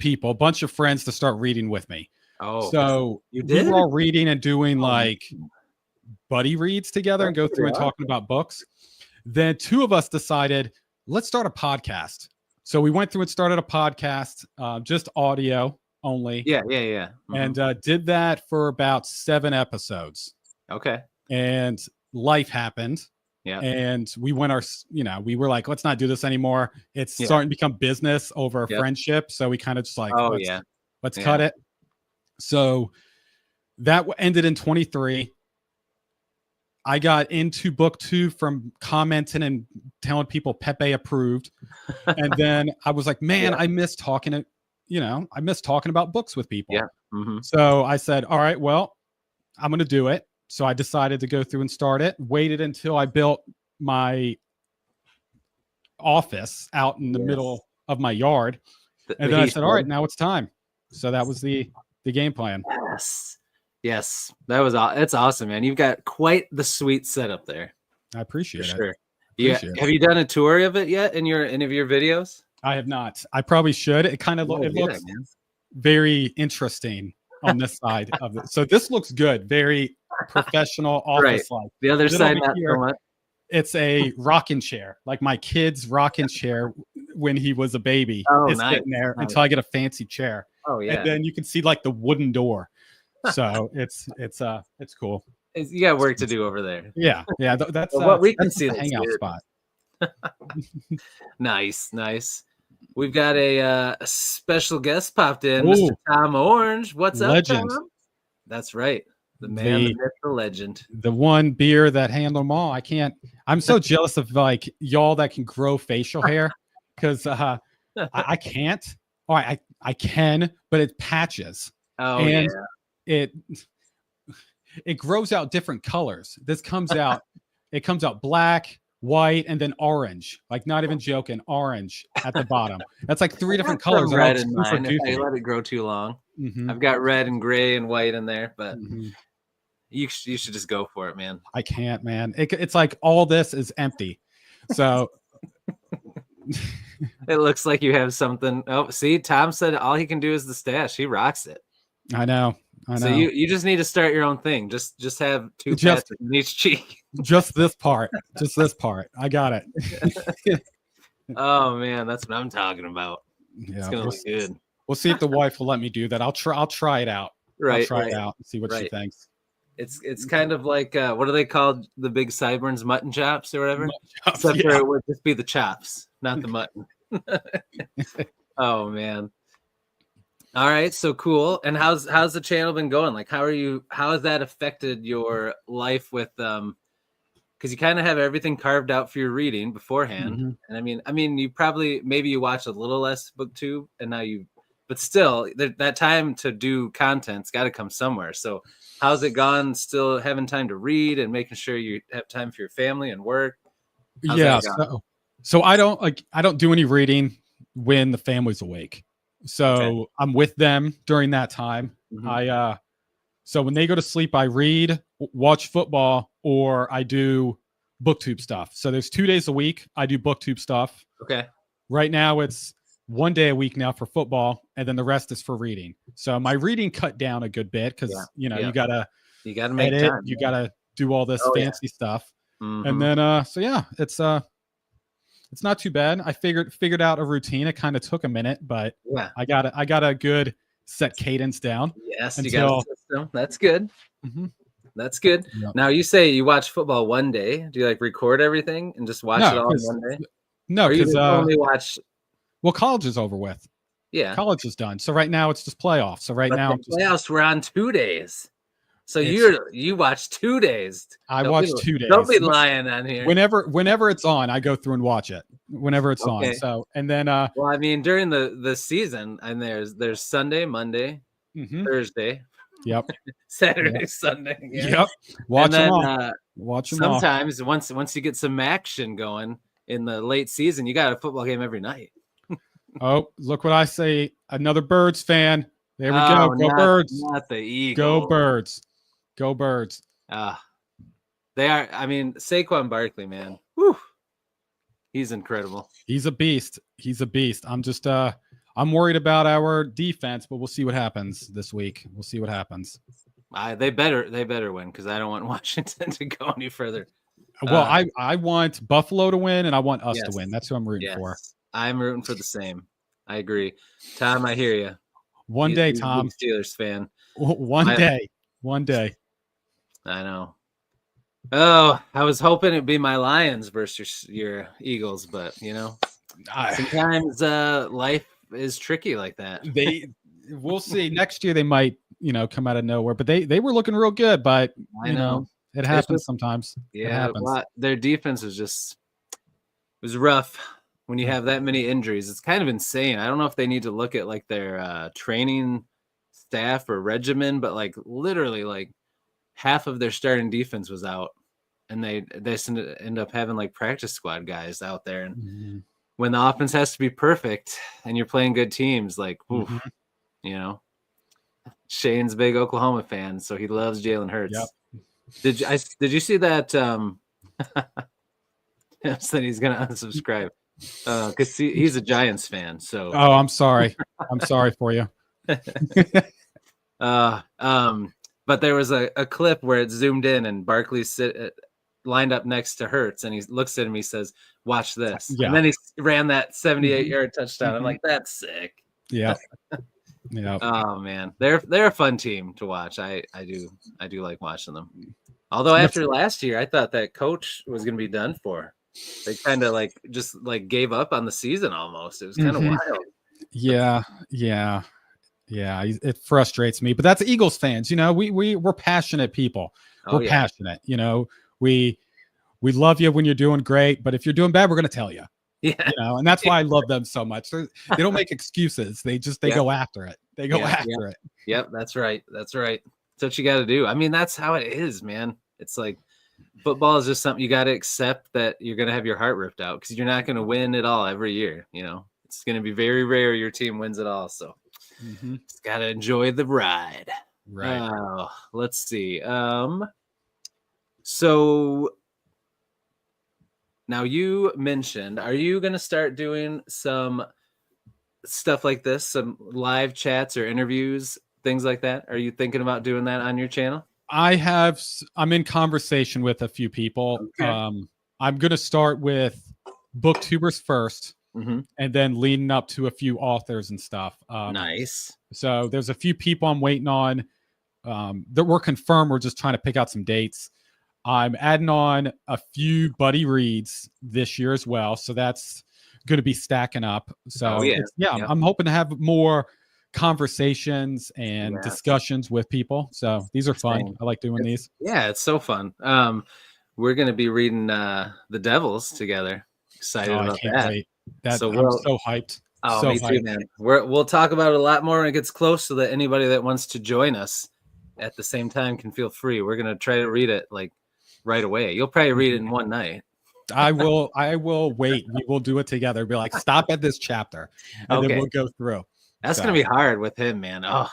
friends to start reading with me. Oh, so you did? We were all reading and doing like buddy reads together and go through and talking about books. Then two of us decided, let's start a podcast. So we went through and started a podcast, just audio only. Yeah. And did that for about 7 episodes. Okay. And life happened. Yeah. And we went we were like, let's not do this anymore. It's starting to become business over friendship. So we kind of just like, let's cut it. So that ended in 23. I got into booktube from commenting and telling people Pepe approved. And then I was like, man, I miss talking about books with people. Yeah. Mm-hmm. So I said, all right, well, I'm going to do it. So I decided to go through and start it, waited until I built my office out in the middle of my yard. And then I said, all right, now it's time. So that was the game plan. Yes. It's awesome, man. You've got quite the sweet setup there. I appreciate it. Sure. Yeah. Have you done a tour of it yet in any of your videos? I have not. I probably should. It kind of looks very interesting on this side of it. So this looks good. Very professional office like. The other side, not so much. It's a rocking chair, like my kid's rocking chair when he was a baby. It's sitting there until I get a fancy chair. Oh yeah. And then you can see like the wooden door. So it's cool. You got work to do over there. Yeah. That's what we can see. The hangout spot. Nice. We've got a special guest popped in, Mr. Tom Orange. What's legend. up, Tom? That's right. The man, the myth, the legend. The one beer that handled them all. I'm so jealous of like y'all that can grow facial hair because I can't. Or I can, but it patches. Oh, and it grows out different colors. This comes out, it comes out black, white, and then orange. Like not even joking, orange at the bottom. That's like 3 different colors. Red in mine. If I let it grow too long. Mm-hmm. I've got red and gray and white in there, but you should just go for it, man. I can't, man. It's like all this is empty. So it looks like you have something. Oh, see, Tom said all he can do is the stash. He rocks it. I know. So you just need to start your own thing. Just have 2 patches in each cheek. Just this part. I got it. Oh man, that's what I'm talking about. Yeah, it's gonna be good. We'll see if the wife will let me do that. I'll try it out. Right. I'll try it out and see what she thinks. It's kind of like what are they called? The big sideburns, mutton chops or whatever. Except for it would just be the chops, not the mutton. Oh man. All right, so cool. And how's the channel been going? Like how has that affected your life with because you kind of have everything carved out for your reading beforehand. Mm-hmm. And I mean you probably maybe you watch a little less booktube and now but still that time to do content's got to come somewhere. So how's it gone still having time to read and making sure you have time for your family and work? So I don't do any reading when the family's awake. So I'm with them during that time. Mm-hmm. So when they go to sleep, I read, watch football, or I do booktube stuff. So there's 2 days a week I do booktube stuff. Okay. Right now it's 1 day a week now for football, and then the rest is for reading. So my reading cut down a good bit because you gotta make edit, time. you gotta do all this fancy stuff. Mm-hmm. And then it's not too bad. I figured out a routine. It kind of took a minute, but I got a good set cadence down. Yes, you got a system. That's good. Mm-hmm. That's good. Yep. Now you say you watch football 1 day. Do you like record everything and just watch it all in 1 day? No, because only watch. Well, college is over with. Yeah, college is done. So right now it's just playoffs. So now playoffs were on 2 days. So you watch 2 days. I watch 2 days. Don't be lying on here. Whenever it's on, I go through and watch it. Whenever it's on. So and then well, I mean during the season, and there's Sunday, Monday, Thursday. Yep. Saturday, Sunday. Yeah. Yep. Watch them all. Watch them all. Sometimes once you get some action going in the late season, you got a football game every night. Oh, look what I say. Another Birds fan. There we go. Go Birds. Not the Eagles. Go Birds. Go Birds. They are. I mean, Saquon Barkley, man. Whew. He's incredible. He's a beast. I'm just I'm worried about our defense, but we'll see what happens this week. We'll see what happens. They better win because I don't want Washington to go any further. Well, I want Buffalo to win and I want us to win. That's who I'm rooting for. I'm rooting for the same. I agree. Tom, I hear you. One day, Tom. Steelers fan. One day. I know. Oh, I was hoping it'd be my Lions versus your Eagles, but sometimes life is tricky like that. We'll see. Next year they might, come out of nowhere, but they were looking real good, but I know. It happens sometimes. Yeah, it happens. Their defense was rough when you have that many injuries. It's kind of insane. I don't know if they need to look at like their training staff or regimen, but like literally like half of their starting defense was out, and they end up having like practice squad guys out there. And when the offense has to be perfect and you're playing good teams, like, oof, you know, Shane's a big Oklahoma fan, so he loves Jalen Hurts. Yep. Did you see that? Said he's gonna unsubscribe because he's a Giants fan. So I'm sorry. I'm sorry for you. But there was a clip where it zoomed in and Barkley's lined up next to Hurts, and he looks at him. He says, "Watch this," and then he ran that 78-yard touchdown. I'm like, "That's sick." Yeah. Yeah. Oh man, they're a fun team to watch. I do like watching them. Although after last year, I thought that coach was going to be done for. They kind of just gave up on the season almost. It was kind of wild. Yeah. It frustrates me, but that's Eagles fans. You know, we're passionate people. We're passionate. You know, we love you when you're doing great, but if you're doing bad, we're going to tell you. Yeah. You know, and that's why I love them so much. They don't make excuses. They go after it. They go after it. Yep, that's right. That's what you got to do. I mean, that's how it is, man. It's like football is just something you got to accept that you're going to have your heart ripped out because you're not going to win it all every year. You know, it's going to be very rare your team wins it all. So just got to enjoy the ride. Right. Let's see. So now you mentioned, are you going to start doing some stuff like this, some live chats or interviews, things like that? Are you thinking about doing that on your channel? I'm in conversation with a few people. Okay. I'm going to start with booktubers first and then leading up to a few authors and stuff. Nice. So there's a few people I'm waiting on that were confirmed. We're just trying to pick out some dates. I'm adding on a few buddy reads this year as well. So that's going to be stacking up. So I'm hoping to have more conversations and discussions with people. So these are fun. I like doing these. Yeah, it's so fun. We're going to be reading The Devils together. Excited about that. Wait. I'm so hyped. Oh, so me too, man. We'll talk about it a lot more when it gets close so that anybody that wants to join us at the same time can feel free. We're going to try to read it right away. You'll probably read it in one night. I will wait. We will do it together. Be like, stop at this chapter, and then we'll go through. That's gonna be hard with him, man. Oh,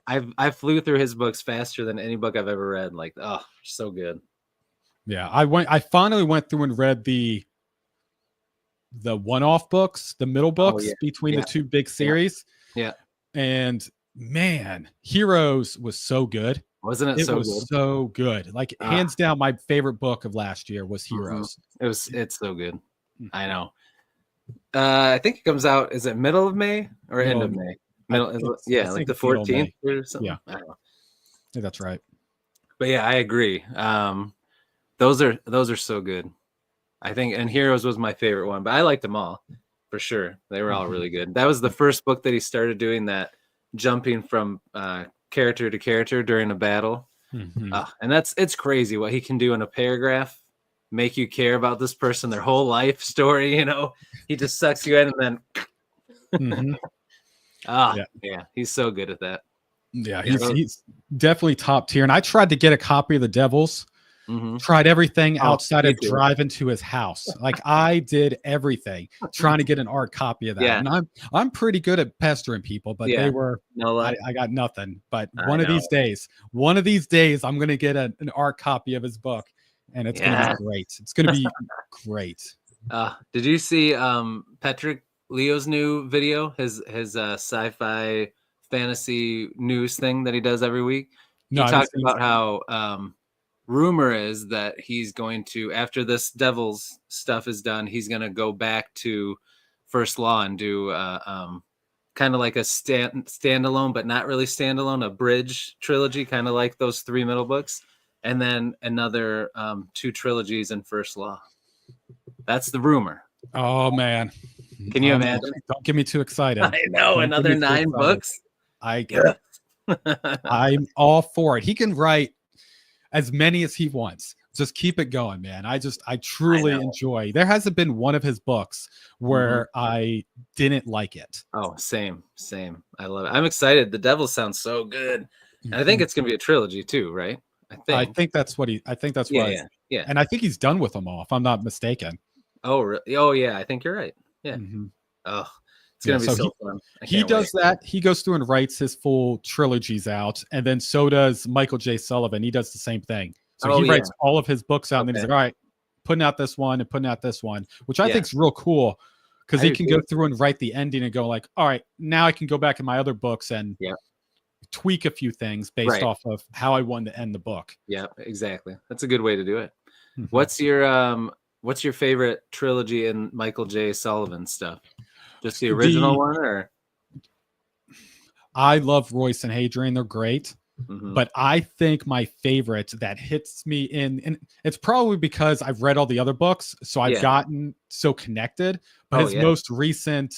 I flew through his books faster than any book I've ever read. Like, oh, so good. Yeah, I finally went through and read the one-off books, the middle books between the two big series. Yeah. And man, Heroes was so good. Wasn't it? It was so good. Like hands down, my favorite book of last year was Heroes. It's so good. I know. I think it comes out. Is it middle of May or end of May? Middle, like the 14th or something. Yeah, I know. Yeah, that's right. But yeah, I agree. Those are so good. I think, and Heroes was my favorite one, but I liked them all for sure. They were all really good. That was the first book that he started doing that jumping from character to character during a battle. And it's crazy what he can do in a paragraph, make you care about this person, their whole life story. You know, he just sucks you in and then he's so good at that. Yeah, he's definitely top tier. And I tried to get a copy of The Devils. Tried everything outside of driving to his house. Like I did everything trying to get an art copy of that. And I'm pretty good at pestering people, but they were I got nothing. But one of these days I'm gonna get an art copy of his book, and it's gonna be great. It's gonna be great. Did you see Patrick Leo's new video? His sci-fi fantasy news thing that he does every week. He talked about how rumor is that he's going to, after this Devils stuff is done, he's going to go back to First Law and do kind of like a standalone, but not really standalone, a bridge trilogy, kind of like those 3 middle books, and then another 2 trilogies in First Law. That's the rumor. Oh man, can you imagine? Don't get me too excited. I know, another 9 books. I'm all for it. He can write as many as he wants. Just keep it going, man. I truly enjoy. There hasn't been one of his books where I didn't like it. Oh, same. I love it. I'm excited. The Devil sounds so good. And I think it's gonna be a trilogy too, right? I think that's what he. I think that's right. Yeah. And I think he's done with them all, if I'm not mistaken. Oh, really? Oh, yeah. I think you're right. Yeah. Oh, it's gonna be so fun. He does that. He goes through and writes his full trilogies out, and then so does Michael J. Sullivan. He does the same thing. So he writes all of his books out, and then he's like, all right, putting out this one and putting out this one, which I think is real cool because he can go through and write the ending and go like, all right, now I can go back in my other books and tweak a few things based off of how I wanted to end the book. Yeah, exactly. That's a good way to do it. What's your favorite trilogy in Michael J. Sullivan stuff? Just the original one, or? I love Royce and Hadrian. They're great. But I think my favorite that hits me and it's probably because I've read all the other books, so I've gotten so connected. But his most recent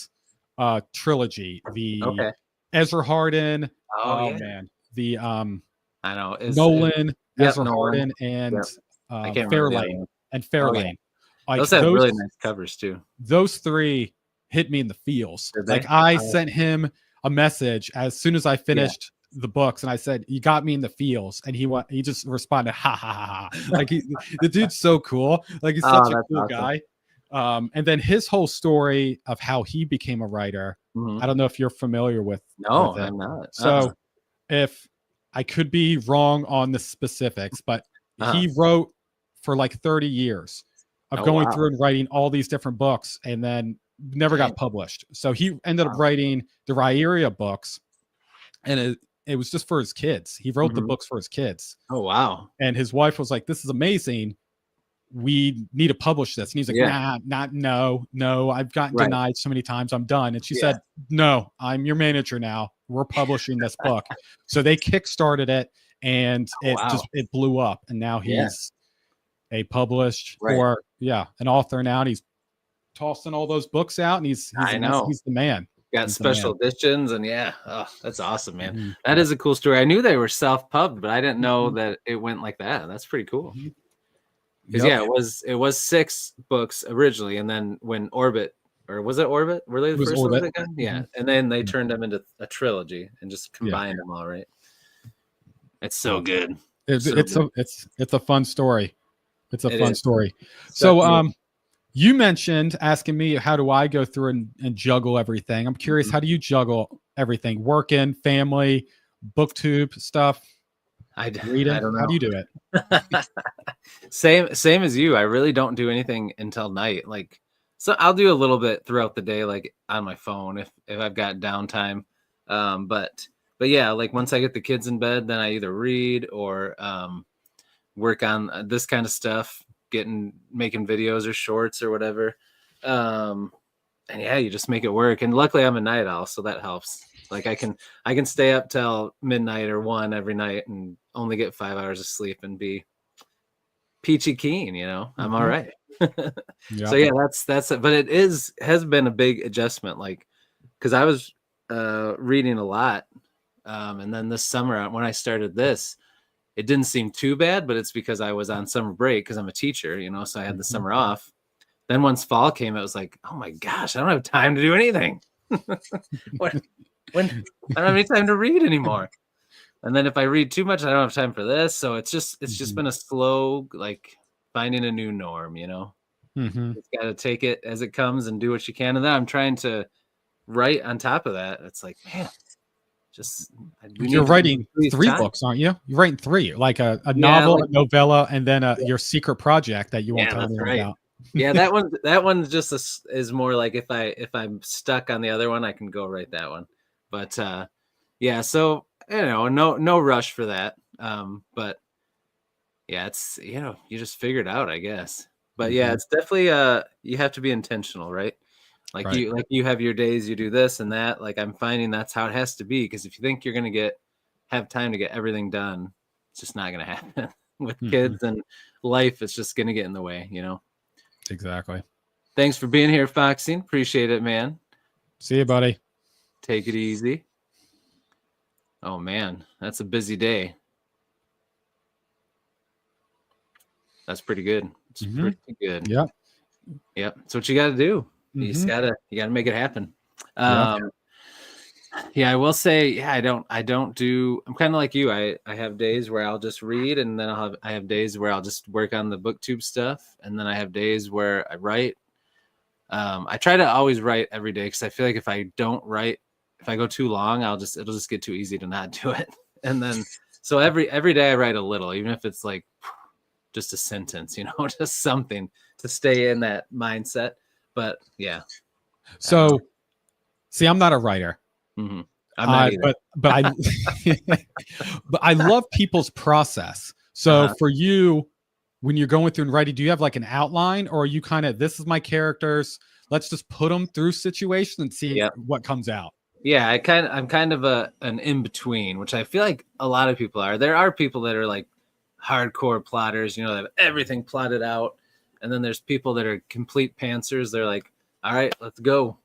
trilogy, the Ezra Hardin, man, the I know Nolan, Ezra Hardin, and Fairlane and Fairlane. Those have really nice covers too. Those three hit me in the feels. Like I sent him a message as soon as I finished the books, and I said, "You got me in the feels," and he just responded, "Ha ha ha ha!" Like the dude's so cool. Like he's such a cool guy. And then his whole story of how he became a writer. I don't know if you're familiar with. No, I'm not. So if I could be wrong on the specifics, but he wrote for like 30 years of going through and writing all these different books, and then never got published. So he ended up writing the Rhaeria books, and it was just for his kids. He wrote the books for his kids. Oh, wow. And his wife was like, "This is amazing. We need to publish this." And he's like, no, I've gotten denied so many times. I'm done. And she said, "No, I'm your manager now. We're publishing this book." So they kickstarted it, and it blew up. And now he's a published or an author now. And he's tossing all those books out, and he's the man. Got special editions, and that's awesome, man. That is a cool story. I knew they were self-pubbed, but I didn't know that it went like that. That's pretty cool. Because it was 6 books originally, and then when Orbit, or was it Orbit? Were they the first ones again? Yeah, and then they turned them into a trilogy and just combined them all. Right? It's so good. It's a fun story. It's a fun story. So you mentioned asking me how do I go through and juggle everything. I'm curious, how do you juggle everything? Working, family, booktube stuff? Reading? I don't know. How do you do it? Same as you. I really don't do anything until night. Like, so I'll do a little bit throughout the day, like on my phone if I've got downtime. But yeah, like once I get the kids in bed, then I either read or work on this kind of stuff. Making videos or shorts or whatever. And you just make it work. And luckily I'm a night owl, so that helps. Like I can stay up till midnight or 1 every night and only get 5 hours of sleep and be peachy keen, I'm all right. So yeah, that's it. But it has been a big adjustment, like, because I was reading a lot. And then this summer when I started this, it didn't seem too bad, but it's because I was on summer break because I'm a teacher, so I had the summer off. Then once fall came, it was like, oh my gosh, I don't have time to do anything. when I don't have any time to read anymore. And then if I read too much, I don't have time for this. So it's just been a slow, like finding a new norm, Just got to take it as it comes and do what you can. And then I'm trying to write on top of that. It's like, man, you're writing 3 books, aren't you? You're writing 3, like a novel, like, a novella, and then your secret project that you won't tell anyone about. Yeah, that one's just is more like if I'm stuck on the other one, I can go write that one. But so no rush for that. But yeah, it's you just figure it out, I guess. But yeah, it's definitely you have to be intentional, right? Like you have your days, you do this and that. Like I'm finding that's how it has to be. Because if you think you're going to have time to get everything done, it's just not going to happen with kids and life. It's just going to get in the way, Exactly. Thanks for being here, Foxy. Appreciate it, man. See you, buddy. Take it easy. Oh man, that's a busy day. That's pretty good. It's pretty good. Yep. That's what you got to do. You gotta make it happen. Yeah, I will say, yeah, I don't do, I'm kind of like you. I have days where I'll just read, and then I have days where I'll just work on the booktube stuff. And then I have days where I write. I try to always write every day, because I feel like if I don't write, if I go too long, it'll just get too easy to not do it. And then, so every day I write a little, even if it's like just a sentence, just something to stay in that mindset. But yeah. So see, I'm not a writer. Mm-hmm. I'm not either. But I but I love people's process. So for you, when you're going through and writing, do you have like an outline, or are you kind of, this is my characters, let's just put them through situations and see what comes out? Yeah, I'm kind of an in between, which I feel like a lot of people are. There are people that are like hardcore plotters, they have everything plotted out, and then there's people that are complete pantsers. They're like, all right, let's go.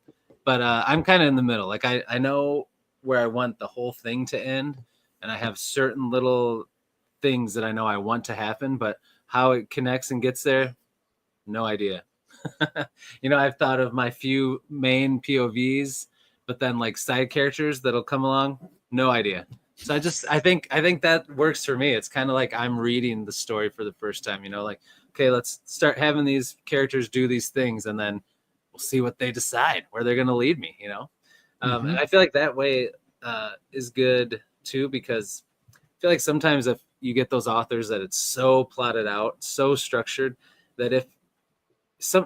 But I'm kind of in the middle. Like I know where I want the whole thing to end, and I have certain little things that I know I want to happen, but how it connects and gets there, no idea. I've thought of my few main POVs, but then like side characters that'll come along, no idea. So I think that works for me. It's kind of like I'm reading the story for the first time, like, okay, let's start having these characters do these things, and then we'll see what they decide, where they're going to lead me, And I feel like that way is good too, because I feel like sometimes if you get those authors that it's so plotted out, so structured, that if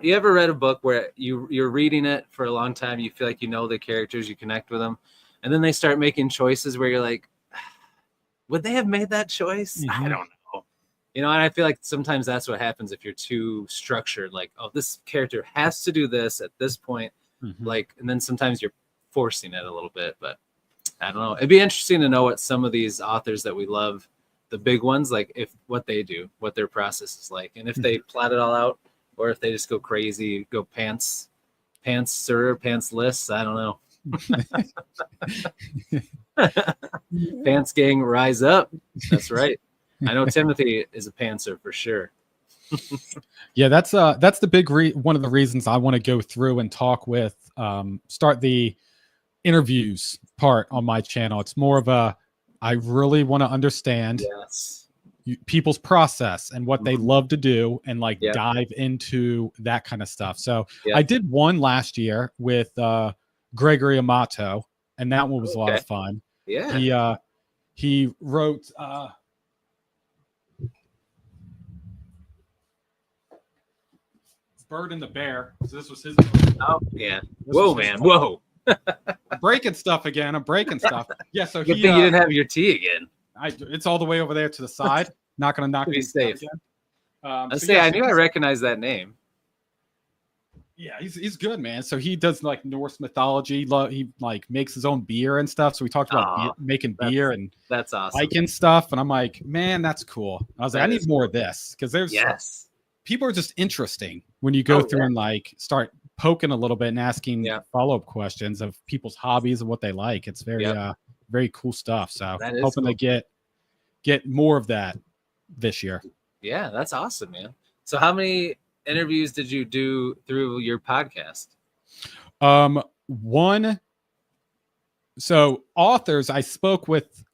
you ever read a book where you're reading it for a long time, you feel like the characters, you connect with them, and then they start making choices where you're like, would they have made that choice? I don't know. And I feel like sometimes that's what happens if you're too structured, like, oh, this character has to do this at this point, like, and then sometimes you're forcing it a little bit. But I don't know. It'd be interesting to know what some of these authors that we love, the big ones, like what they do, what their process is like, and if they plot it all out, or if they just go crazy, go pantsless. I don't know. Pants gang, rise up. That's right. I know Timothy is a pantser for sure. Yeah, that's the big one of the reasons I want to go through and talk with start the interviews part on my channel. It's more of I really want to understand people's process and what they love to do, and like dive into that kind of stuff. So I did one last year with Gregory Amato, and that one was a lot of fun. Yeah. He wrote Bird and the Bear. So this was his book. Oh yeah. Whoa, man. Whoa. I'm breaking stuff again. I'm breaking stuff. Yeah. So good thing you didn't have your tea again. It's all the way over there to the side. Not going to knock it safe. Again. I knew I recognized that name. Yeah, he's good, man. So he does like Norse mythology. He like makes his own beer and stuff. So we talked about making beer, and that's awesome. Hiking stuff. And I'm like, man, that's cool. I was like, I need more of this, because there's people are just interesting when you go through and like start poking a little bit and asking follow-up questions of people's hobbies and what they like. It's very very cool stuff. So hoping to get more of that this year. Yeah, that's awesome, man. So how many interviews did you do through your podcast? One. So authors, I spoke with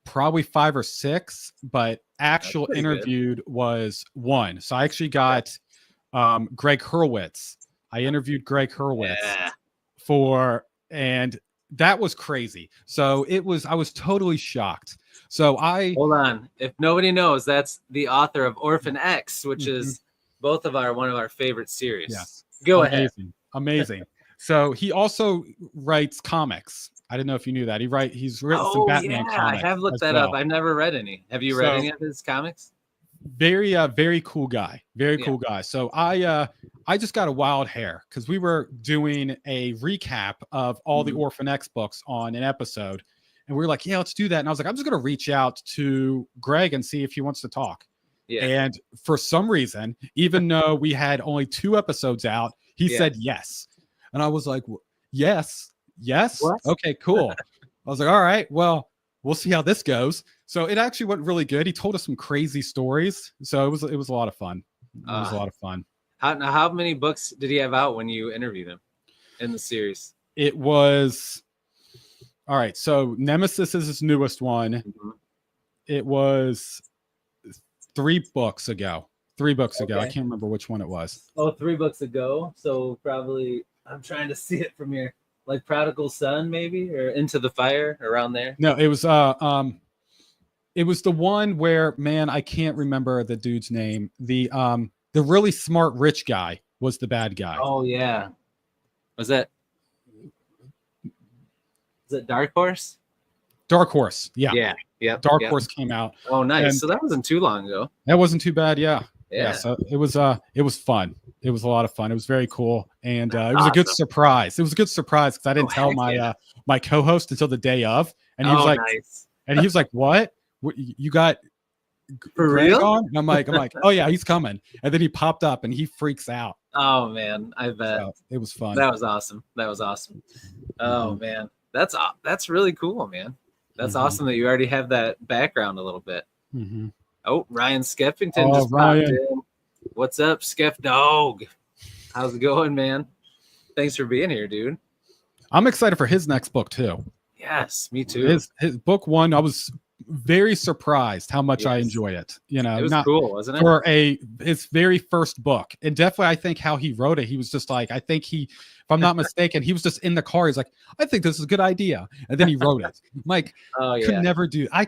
probably 5 or 6, but actual interviewed was 1. So I actually got Greg Hurwitz. I interviewed Greg Hurwitz and that was crazy. So I was totally shocked. So hold on. If nobody knows, that's the author of Orphan X, which is one of our favorite series. Yes. Go ahead. Amazing. So he also writes comics. I didn't know if you knew that. He's written some Batman comics. I have looked that up. I've never read any. Have you read any of his comics? Very cool guy. Very cool guy. So I just got a wild hair because we were doing a recap of all the Orphan X books on an episode. And we were like, yeah, let's do that. And I was like, I'm just going to reach out to Greg and see if he wants to talk. Yeah. And for some reason, even though we had only 2 episodes out, he said yes. And I was like, yes. What? Okay, cool. I was like, all right, well, we'll see how this goes. So it actually went really good. He told us some crazy stories. So it was a lot of fun. It was a lot of fun. How many books did he have out when you interviewed him in the series? It was, all right. So Nemesis is his newest one. Mm-hmm. It was 3 books ago. 3 books ago. I can't remember which one it was. Oh, 3 books ago. So probably, I'm trying to see it from here. Like Prodigal Son, maybe, or Into the Fire, around there. No, it was the one where, man, I can't remember the dude's name. The really smart rich guy was the bad guy. Oh yeah. Was it Dark Horse? Dark Horse. Yeah. Yeah. Yeah. Dark Horse came out. Oh, nice. So that wasn't too long ago. That wasn't too bad. Yeah. So it was fun. It was a lot of fun. It was very cool. And it was a good surprise. It was a good surprise because I didn't tell my co-host until the day of. And he was like, nice. And he was like, what you got for real? On? And I'm like, oh yeah, he's coming. And then he popped up and he freaks out. Oh man, I bet. So it was fun. That was awesome. Oh man. That's really cool, man. That's awesome that you already have that background a little bit. Mm-hmm. Oh, Ryan Skeffington just popped in. What's up, Skeff Dog? How's it going, man? Thanks for being here, dude. I'm excited for his next book too. Yes, me too. His book 1, I was very surprised how much I enjoy it. You know, it was cool, wasn't it? For his very first book. And definitely I think how he wrote it, he was just like, if I'm not mistaken, he was just in the car. He's like, I think this is a good idea. And then he wrote it. I'm like, I could never do I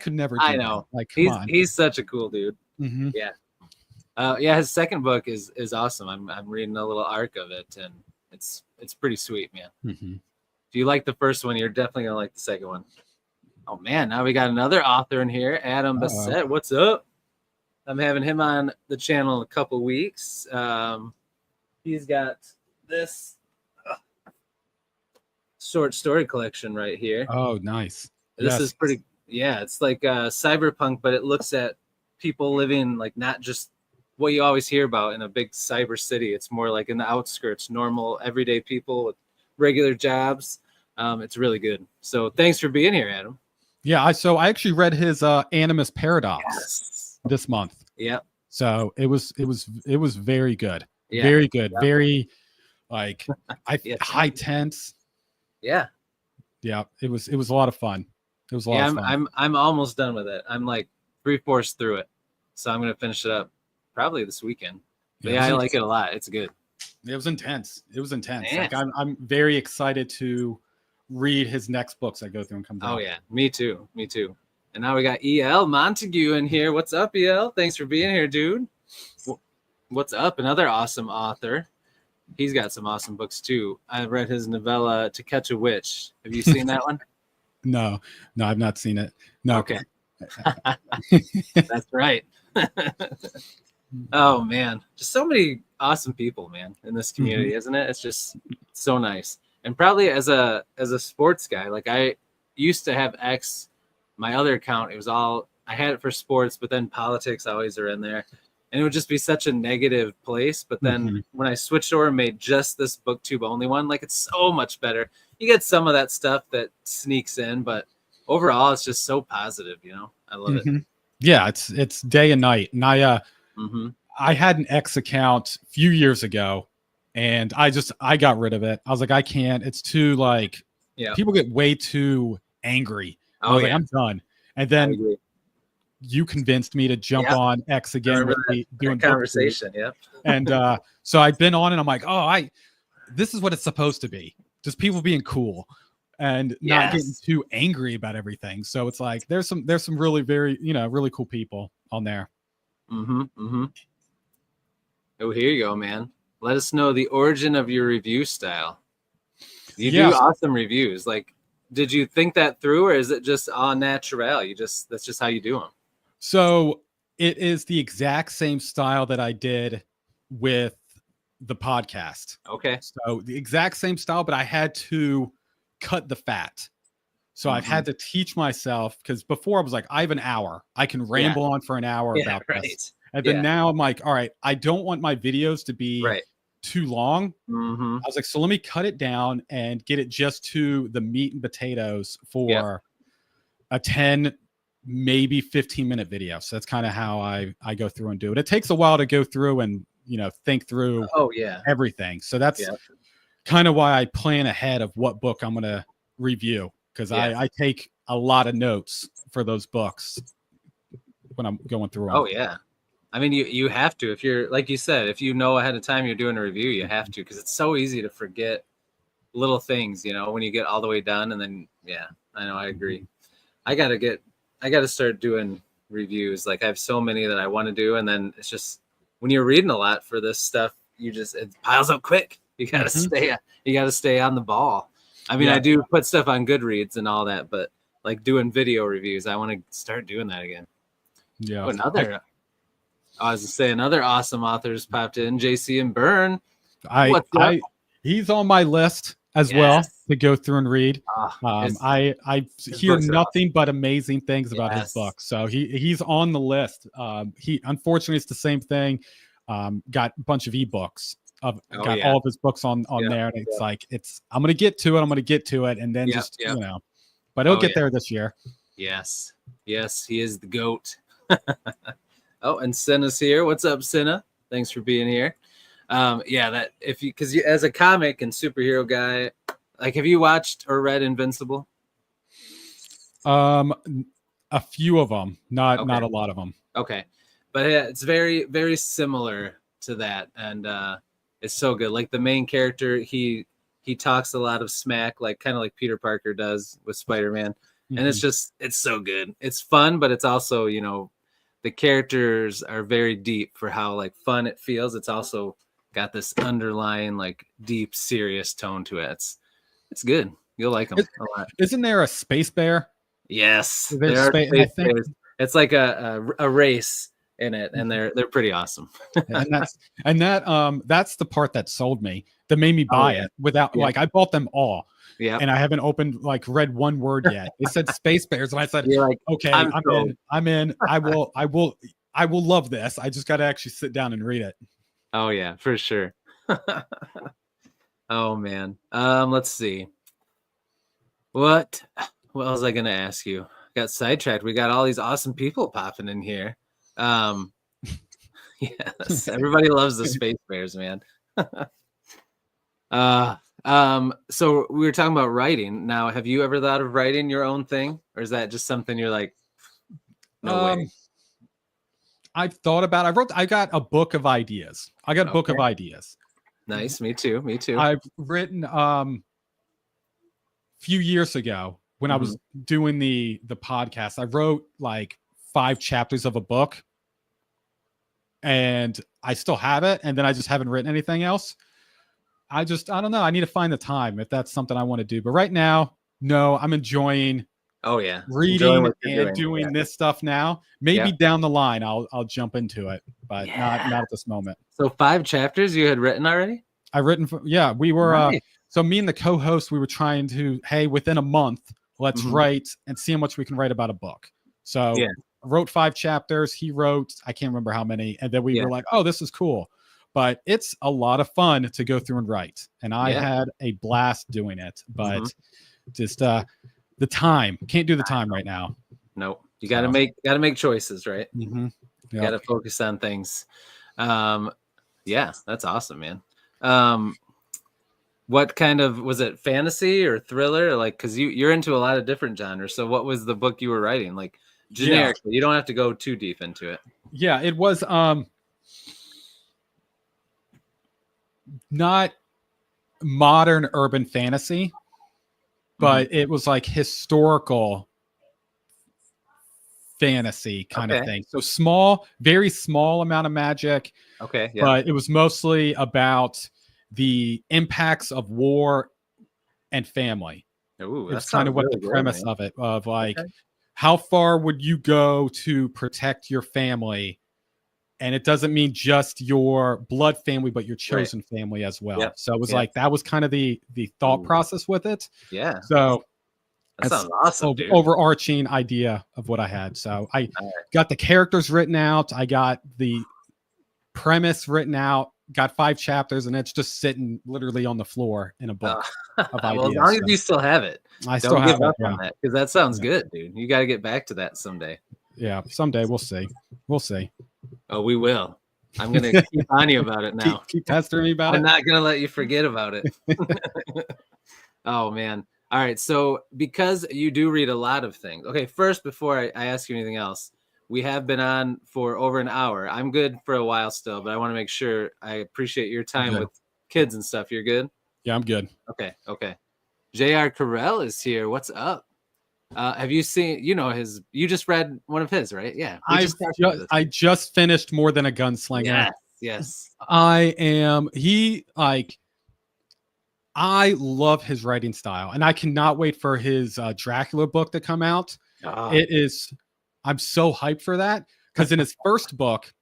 know. That. Like, come on. He's such a cool dude. Mm-hmm. Yeah. His second book is awesome. I'm reading a little arc of it, and it's pretty sweet, man. Mm-hmm. If you like the first one, you're definitely gonna like the second one. Oh man, now we got another author in here, Adam Bassett. What's up? I'm having him on the channel in a couple weeks. He's got this short story collection right here. Oh, nice. This is pretty. Yeah, it's like cyberpunk, but it looks at people living like not just what you always hear about in a big cyber city. It's more like in the outskirts, normal, everyday people with regular jobs. It's really good. So thanks for being here, Adam. Yeah, I actually read his Animus Paradox this month. Yeah. So it was very good. Yeah. Very good. Yeah. Very like high tense. Yeah. Yeah. It was a lot of fun. It was a lot of fun. I'm almost done with it. I'm like 3/4 through it. So I'm gonna finish it up probably this weekend. But I like it a lot. It's good. It was intense. Like I'm very excited to read his next books I go through and come out. Oh yeah, me too. And now we got EL Montague in here. What's up, EL? Thanks for being here, dude. What's up? Another awesome author. He's got some awesome books too. I've read his novella To Catch a Witch. Have you seen that one? No, I've not seen it. No. Okay. That's right. Oh man, just so many awesome people, man, in this community, isn't it? It's just so nice. And probably as a sports guy, like I used to have X, my other account, it was all, I had it for sports, but then politics always are in there. And it would just be such a negative place. But then when I switched over and made just this booktube only one, like it's so much better. You get some of that stuff that sneaks in, but overall it's just so positive, you know? I love it. Yeah, it's day and night. And I had an X account a few years ago. And I got rid of it. I was like, I can't. It's too like, people get way too angry. I was like, I'm done. And then you convinced me to jump on X again with me doing conversation. Yeah. And so I've been on, and I'm like, this is what it's supposed to be. Just people being cool and not getting too angry about everything. So it's like there's some really very really cool people on there. Oh, here you go, man. Let us know the origin of your review style. You do awesome reviews. Like, did you think that through, or is it just on natural? That's just how you do them. So it is the exact same style that I did with the podcast. Okay. So the exact same style, but I had to cut the fat. So I've had to teach myself, because before I was like, I have an hour. I can ramble on for an hour about this. And then now I'm like, all right, I don't want my videos to be too long. I was like, so let me cut it down and get it just to the meat and potatoes for a 10, maybe 15-minute video. So that's kind of how I go through and do it. It takes a while to go through and, think through everything. So that's kind of why I plan ahead of what book I'm going to review, because I take a lot of notes for those books when I'm going through them. Oh, yeah. I mean, you have to. If you're, like you said, if you know ahead of time you're doing a review, you have to, because it's so easy to forget little things, when you get all the way done. And then, I know, I agree. I got to start doing reviews. Like, I have so many that I want to do. And then it's just, when you're reading a lot for this stuff, it piles up quick. You got to stay on the ball. I mean, I do put stuff on Goodreads and all that, but like doing video reviews, I want to start doing that again. Yeah. I was to say another awesome authors popped in, JC and Byrne. He's on my list as well to go through and read. I hear nothing but amazing things about his book, so he's on the list. He unfortunately it's the same thing. Got a bunch of ebooks. Got all of his books on there, and it's like I'm gonna get to it, and then but he'll get there this year. Yes, he is the GOAT. Oh, and Cinna's here. What's up, Cinna? Thanks for being here. Because as a comic and superhero guy, like, have you watched or read Invincible? A few of them, not a lot of them. Okay, but it's very, very similar to that, and it's so good. Like, the main character, he talks a lot of smack, like kind of like Peter Parker does with Spider-Man, and it's so good. It's fun, but it's also, the characters are very deep for how like fun it feels. It's also got this underlying like deep, serious tone to it. It's good. You'll like them a lot. Isn't there a space bear? Yes, there are space bears. It's like a race in it, and they're pretty awesome. and that's the part that sold me, that made me buy it without like I bought them all. Yeah, and I haven't read one word yet. It said space bears, and I said, "Okay, I'm in. I will love this. I just got to actually sit down and read it." Oh yeah, for sure. Oh man, let's see. What was I gonna ask you? Got sidetracked. We got all these awesome people popping in here. Yes, everybody loves the space bears, man. So we were talking about writing. Now, have you ever thought of writing your own thing, or is that just something you're like, no way? I've thought about. I got a book of ideas. Book of ideas. Nice. Me too. I've written a few years ago when I was doing the podcast. I wrote like 5 chapters of a book, and I still have it. And then I just haven't written anything else. I don't know. I need to find the time if that's something I want to do. But right now, no, I'm enjoying reading and doing this stuff now. Maybe down the line I'll jump into it, but not at this moment. So 5 chapters you had written already? We were so me and the co-host, we were trying to, hey, within a month, let's write and see how much we can write about a book. So I wrote 5 chapters. He wrote, I can't remember how many, and then we were like, oh, this is cool. But it's a lot of fun to go through and write. And I had a blast doing it. But just the time. Can't do the time right now. No. You gotta make choices, right? Mm-hmm. You gotta focus on things. That's awesome, man. What kind of, was it fantasy or thriller? Like, because you're into a lot of different genres. So what was the book you were writing? Like, generically, you don't have to go too deep into it. Yeah, it was not modern urban fantasy, but it was like historical fantasy kind of thing. So very small amount of magic. Okay. Yeah. But it was mostly about the impacts of war and family. Ooh, that's kind of what the premise of it, of like, how far would you go to protect your family? And it doesn't mean just your blood family, but your chosen family as well. Yep. So it was like, that was kind of the thought process with it. Yeah. So that sounds awesome, dude. Overarching idea of what I had. So I got the characters written out. I got the premise written out. got 5 chapters, and it's just sitting literally on the floor in a book of ideas. Well, as long as you still have it, I still have it on that, because that sounds good, dude. You got to get back to that someday. Yeah, someday we'll see. We'll see. Oh, we will. I'm gonna keep on you about it now. Keep pestering me about it. I'm not gonna let you forget about it. Oh man. All right. So because you do read a lot of things. Okay, first, before I ask you anything else, we have been on for over an hour. I'm good for a while still, but I want to make sure I appreciate your time with kids and stuff. You're good? Yeah, I'm good. Okay. J.R. Carell is here. What's up? Have you seen, you just read one of his, right? Yeah. I just finished More Than a Gunslinger. Yes. I love his writing style, and I cannot wait for his Dracula book to come out. I'm so hyped for that, because in his first book,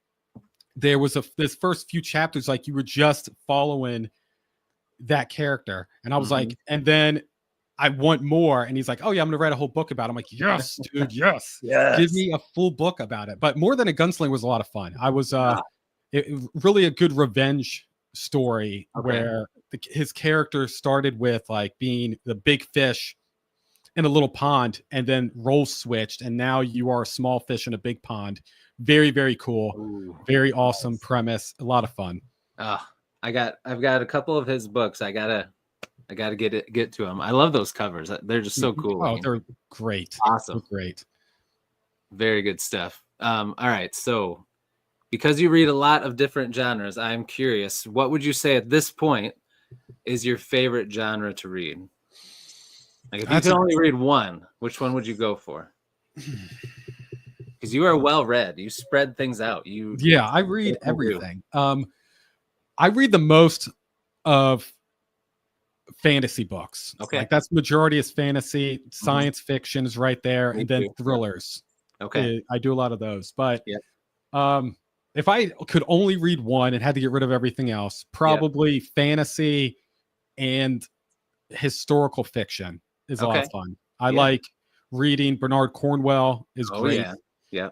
there was this first few chapters, like you were just following that character. And I was like, and then I want more. And he's like, oh yeah, I'm going to write a whole book about it. I'm like, yes, dude. Yes. Give me a full book about it. But More Than a Gunslinger was a lot of fun. I was really a good revenge story where his character started with like being the big fish in a little pond, and then roles switched, and now you are a small fish in a big pond. Very, very cool. Ooh, very awesome premise. A lot of fun. I've got a couple of his books. I gotta get to them. I love those covers. They're just so cool. Oh, they're great. Awesome. They're great. Very good stuff. All right. So because you read a lot of different genres, I'm curious, what would you say at this point is your favorite genre to read? Like if you could only read one, which one would you go for? Because you are well read. You spread things out. I read everything. I read the most of fantasy books. Okay. Like that's majority is fantasy, science fiction is right there, and then thrillers. Okay. I do a lot of those. But if I could only read one and had to get rid of everything else, probably fantasy and historical fiction is a lot of fun. I like reading. Bernard Cornwell is great. Yeah.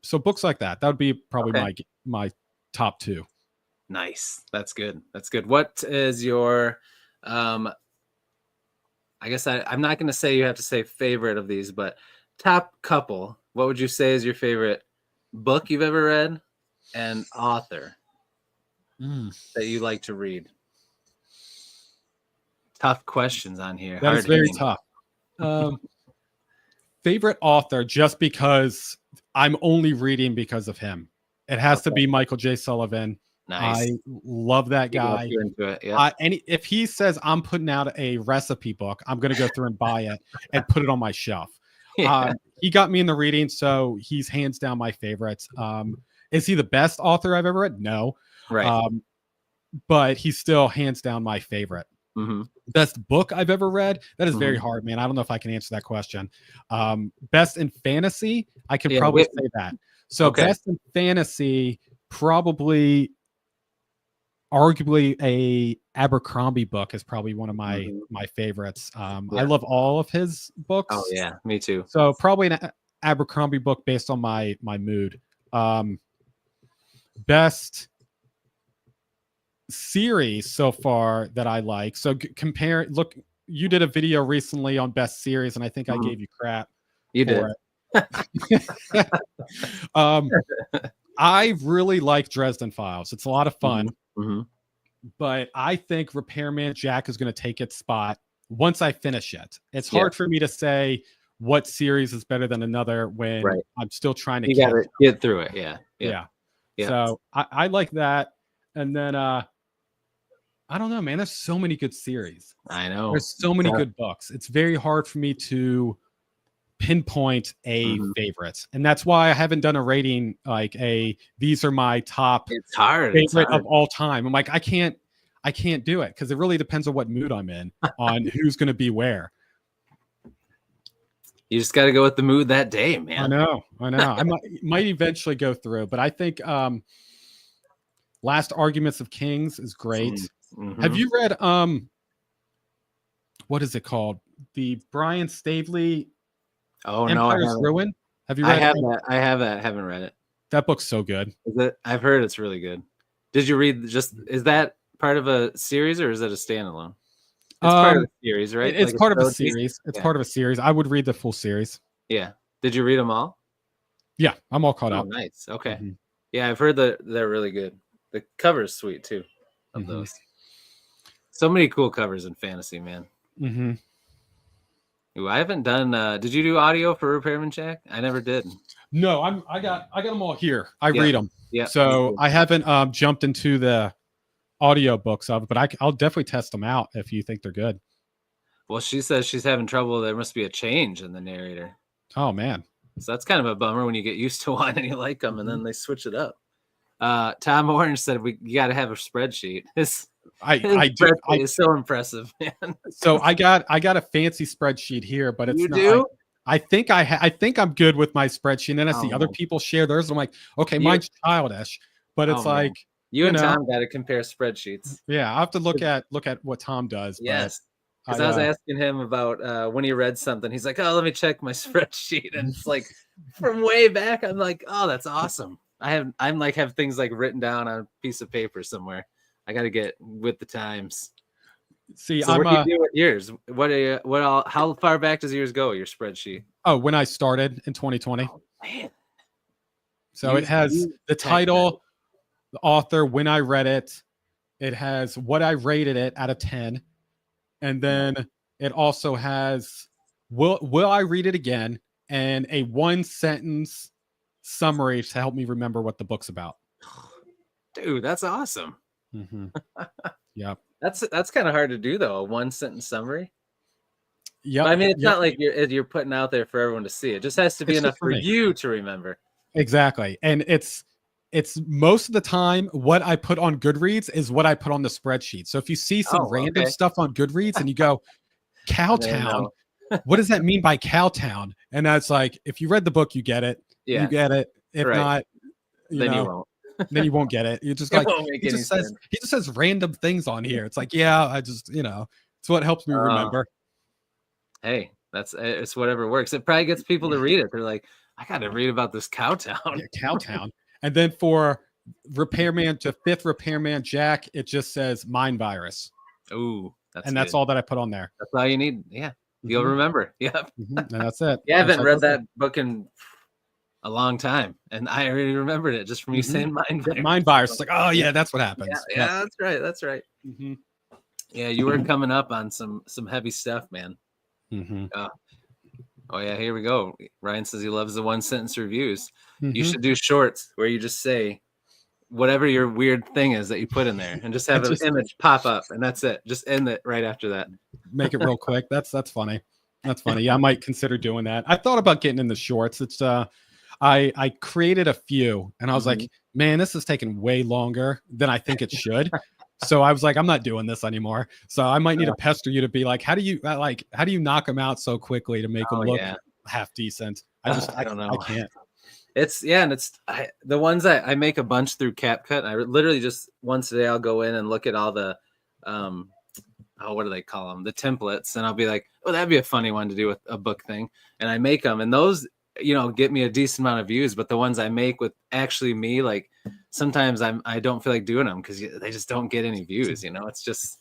So books like that would be probably my top 2. Nice. That's good. What is your I guess I'm not going to say you have to say favorite of these, but top couple, what would you say is your favorite book you've ever read and author that you like to read? Tough questions on here. That is very tough. Favorite author, just because I'm only reading because of him. It has to be Michael J. Sullivan. Nice. I love that guy. Into it, yeah. And if he says I'm putting out a recipe book, I'm going to go through and buy it and put it on my shelf. He got me in the reading, so he's hands down my favorite. Is he the best author I've ever read? No. Right. But he's still hands down my favorite. Best book I've ever read? That is very hard, man. I don't know if I can answer that question. Best in fantasy? I could probably say that. So best in fantasy, probably arguably a Abercrombie book is probably one of my favorites. I love all of his books. Oh yeah, me too. So probably an Abercrombie book based on my mood. Best series so far that I like. So look, you did a video recently on best series, and I think I gave you crap. You did. I really like Dresden Files. It's a lot of fun. But I think Repairman Jack is going to take its spot once I finish it. It's hard for me to say what series is better than another when I'm still trying to get through it. Yeah. So I like that. And then I don't know, man. There's so many good series. I know. There's so many good books. It's very hard for me to pinpoint a favorite, and that's why I haven't done a rating like these are my top favorite of all time. I'm like, I can't do it because it really depends on what mood I'm in on who's going to be where. You just got to go with the mood that day, man. I know. I might eventually go through, but I think Last Arguments of Kings is great. Have you read what is it called? The Brian Staveley Empire's Ruin? Have you read it? I have that. I haven't read it. That book's so good. Is it? I've heard it's really good. Did you read is that part of a series or is it a standalone? It's part of a series, right? It's part of a series. It's part of a series. I would read the full series. Yeah. Did you read them all? Yeah, I'm all caught up. Nice. Okay. Yeah, I've heard that they're really good. The cover is sweet too of those. So many cool covers in fantasy, man. Ooh, I haven't done. Did you do audio for Repairman Jack? I never did. No, I got them all here. I read them. Yeah. So I haven't jumped into the audio books of it, but I'll definitely test them out if you think they're good. Well, she says she's having trouble. There must be a change in the narrator. Oh man. So that's kind of a bummer when you get used to one and you like them and then they switch it up. Tom Orange said you got to have a spreadsheet. I do. It's so impressive, man. So I got a fancy spreadsheet here, but it's you do. I think I'm good with my spreadsheet. And then I see other people share theirs. And I'm like, okay, mine's childish, but it's like you and Tom got to compare spreadsheets. Yeah, I have to look at what Tom does. Yes. Because I was asking him about when he read something. He's like, "Oh, let me check my spreadsheet," and it's like from way back. I'm like, "Oh, that's awesome." I'm have things like written down on a piece of paper somewhere. I got to get with the times. See, so what do you do with yours? How far back does yours go? Your spreadsheet? Oh, when I started in 2020. Oh, man. So it has the title, the author, when I read it. It has what I rated it out of 10. And then it also has will I read it again and a 1-sentence summary to help me remember what the book's about. Dude, that's awesome. Yeah. That's kind of hard to do though, a 1-sentence summmost. Yeah. I mean, it's not like you're putting out there for everyone to see. It just has to be enough for you to remember. Exactly. And it's most of the time what I put on Goodreads is what I put on the spreadsheet. So if you see some random stuff on Goodreads and you go, Cowtown, what does that mean by Cowtown? And that's like, if you read the book, you get it. Yeah. You get it. If not, then you won't. Then you won't get it. You just like he just says random things on here. It's like, I just, it's what helps me remember. Hey, it's whatever works. It probably gets people to read it. They're like, I got to read about this Cowtown. Cowtown. And then for Repairman to 5th Repairman Jack, it just says Mind Virus. Ooh, that's all that I put on there. That's all you need. Yeah, you'll remember. Yeah, and that's it. Yeah, I haven't read that book in a long time, and I already remembered it just from you saying Mind Virus. Mind Virus. It's like, oh yeah, that's what happens. Yeah, that's right. That's right. Yeah, you were coming up on some heavy stuff, man. Oh yeah, here we go. Ryan says he loves the 1-sentence reviews. You should do shorts where you just say whatever your weird thing is that you put in there and just have an image pop up and that's it. Just end it right after that. Make it real quick. That's funny. That's funny. Yeah, I might consider doing that. I thought about getting in the shorts. It's I created a few and I was like, man, this is taking way longer than I think it should. So I was like, I'm not doing this anymore. So I might need to pester you to be like, how do you knock them out so quickly to make them look half decent? I don't know. I can't. The ones I make a bunch through CapCut. I literally just once a day I'll go in and look at all the what do they call them? The templates, and I'll be like, oh, that'd be a funny one to do with a book thing, and I make them, and those get me a decent amount of views. But the ones I make with actually me, like sometimes I don't feel like doing them because they just don't get any views. It's just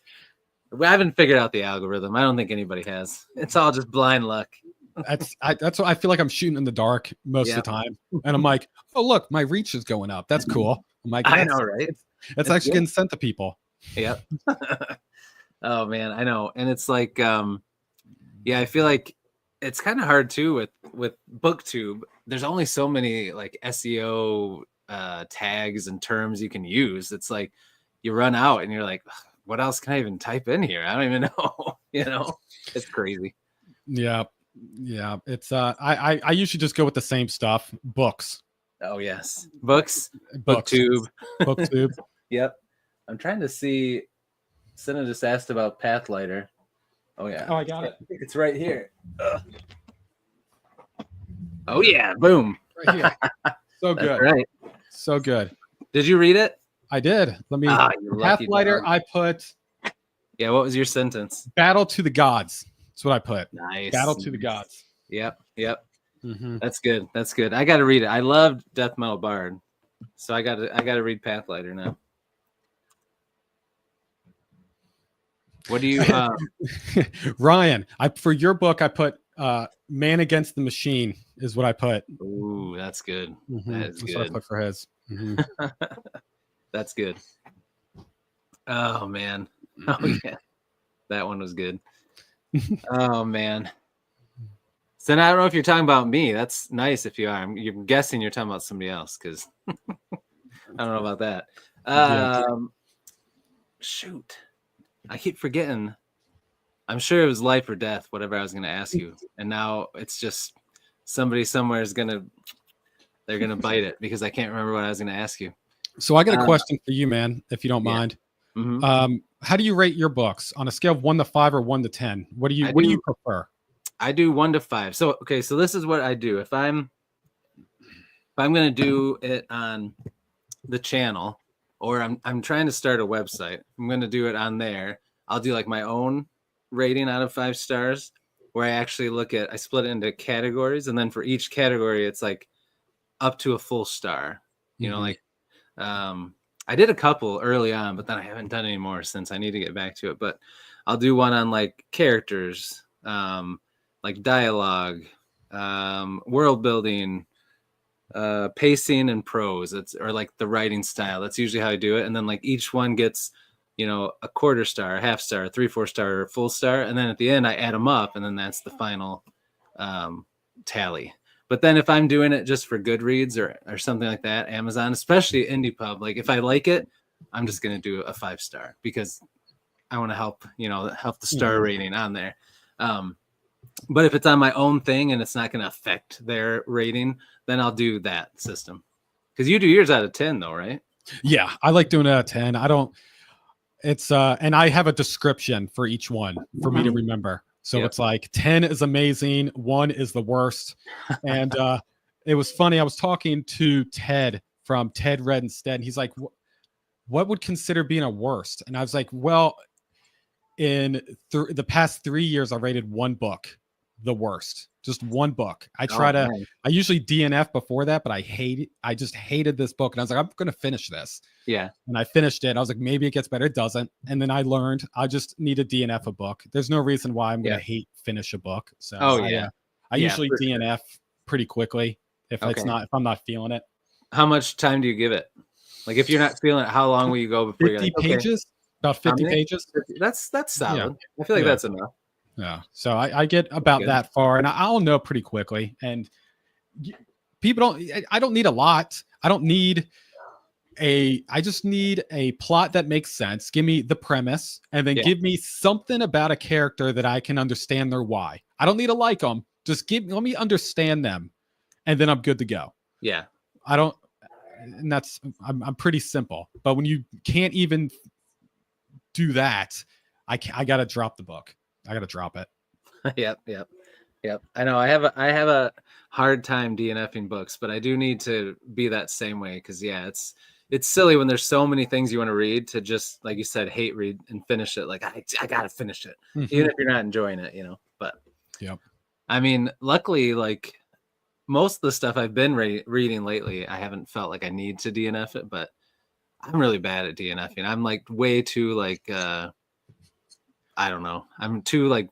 I haven't figured out the algorithm. I don't think anybody has. It's all just blind luck. That's what I feel like. I'm shooting in the dark most of the time, and I'm like, oh look, my reach is going up. That's cool. I'm like, I know, right? That's actually getting sent to people. Yep. Oh man, I know, and it's like, I feel like it's kind of hard too with booktube. There's only so many like SEO tags and terms you can use. It's like you run out, and you're like, what else can I even type in here? I don't even know. It's crazy. Yeah. It's I usually just go with the same stuff. Books. Oh yes, booktube. Yep. I'm trying to see. Senna just asked about Pathlighter. Oh yeah. Oh, I got it. I think it's right here. Ugh. Oh yeah, boom. Right here. So good. Right. So good. Did you read it? I did. Let me. Pathlighter. I put. Yeah. What was your sentence? Battle to the gods. That's what I put. Nice. Battle to the gods. Yep. That's good. I got to read it. I loved Death Metal Bard, so I got to read Pathlighter now. What do you Ryan, for your book I put Man Against the Machine is what I put. Ooh, that's good. That's good. What I put for his. That's good. Oh man. Oh yeah. That one was good. Oh man. So now I don't know if you're talking about me. That's nice if you are. I'm guessing you're talking about somebody else because I don't know about that. Shoot. I keep forgetting. I'm sure it was life or death, whatever I was going to ask you. And now it's just somebody somewhere is they're going to bite it because I can't remember what I was going to ask you. So I got a question for you, man, if you don't mind. How do you rate your books on a scale of 1 to 5 or 1 to 10? What do you prefer? I do 1 to 5. So, okay. So this is what I do. If I'm going to do it on the channel, or I'm trying to start a website, I'm going to do it on there. I'll do like my own rating out of 5 stars, where I actually I split it into categories, and then for each category, it's like up to a full star. You know, like I did a couple early on, but then I haven't done any more since. I need to get back to it. But I'll do one on like characters, like dialogue, world building, pacing and prose. Or like the writing style. That's usually how I do it. And then like each one gets, a quarter star, a half star, a 3/4 star, or a full star. And then at the end I add them up, and then that's the final tally. But then if I'm doing it just for Goodreads or something like that, Amazon, especially Indie Pub, like if I like it, I'm just going to do a 5 star because I want to help the star rating on there. But if it's on my own thing and it's not going to affect their rating, then I'll do that system. Because you do yours out of 10 though, right? Yeah, I like doing it out of 10. And I have a description for each one for me to remember. So it's like 10 is amazing, 1 is the worst. And it was funny. I was talking to Ted from Ted Red Instead. And he's like, what would consider being a worst? And I was like, well, in the past 3 years, I rated 1 book the worst. Just 1 book. I usually DNF before that, but I just hated this book. And I was like, I'm going to finish this. Yeah. And I finished it. I was like, maybe it gets better. It doesn't. And then I learned I just need to DNF a book. There's no reason why I'm going to finish a book. So I usually DNF pretty quickly if I'm not feeling it. How much time do you give it? Like if you're not feeling it, how long will you go before 50 pages? About 50 pages. That's solid. Yeah. I feel like that's enough. Yeah. So I get about that far, and I'll know pretty quickly. And I don't need a lot. I just need a plot that makes sense. Give me the premise, and then give me something about a character that I can understand their why. I don't need to like them. Just let me understand them, and then I'm good to go. Yeah. I'm pretty simple. But when you can't even do that, I got to drop the book. I got to drop it. Yep. I know I have a hard time DNFing books, but I do need to be that same way. Cause it's silly when there's so many things you want to read to just, like you said, hate read and finish it. Like I got to finish it, even if you're not enjoying it, but I mean, luckily, like most of the stuff I've been reading lately, I haven't felt like I need to DNF it, but I'm really bad at DNFing. I'm like way too like, I don't know. I'm too like,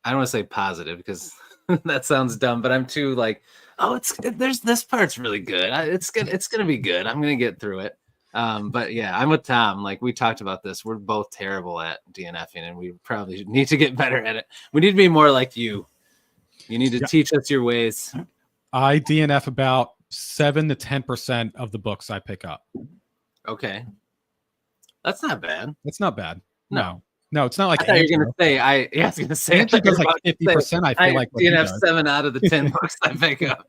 I don't want to say positive because that sounds dumb, but I'm too like, there's this part's really good. It's gonna be good. I'm gonna get through it. But yeah, I'm with Tom. Like we talked about this. We're both terrible at DNFing, and we probably need to get better at it. We need to be more like you. You need to teach us your ways. I DNF about 7 to 10% of the books I pick up. Okay, that's not bad. It's not bad. No, it's not like I thought you were going to say. I was going to say. Andrew does like 50%. I feel like DNF 7 out of the 10 books I pick up.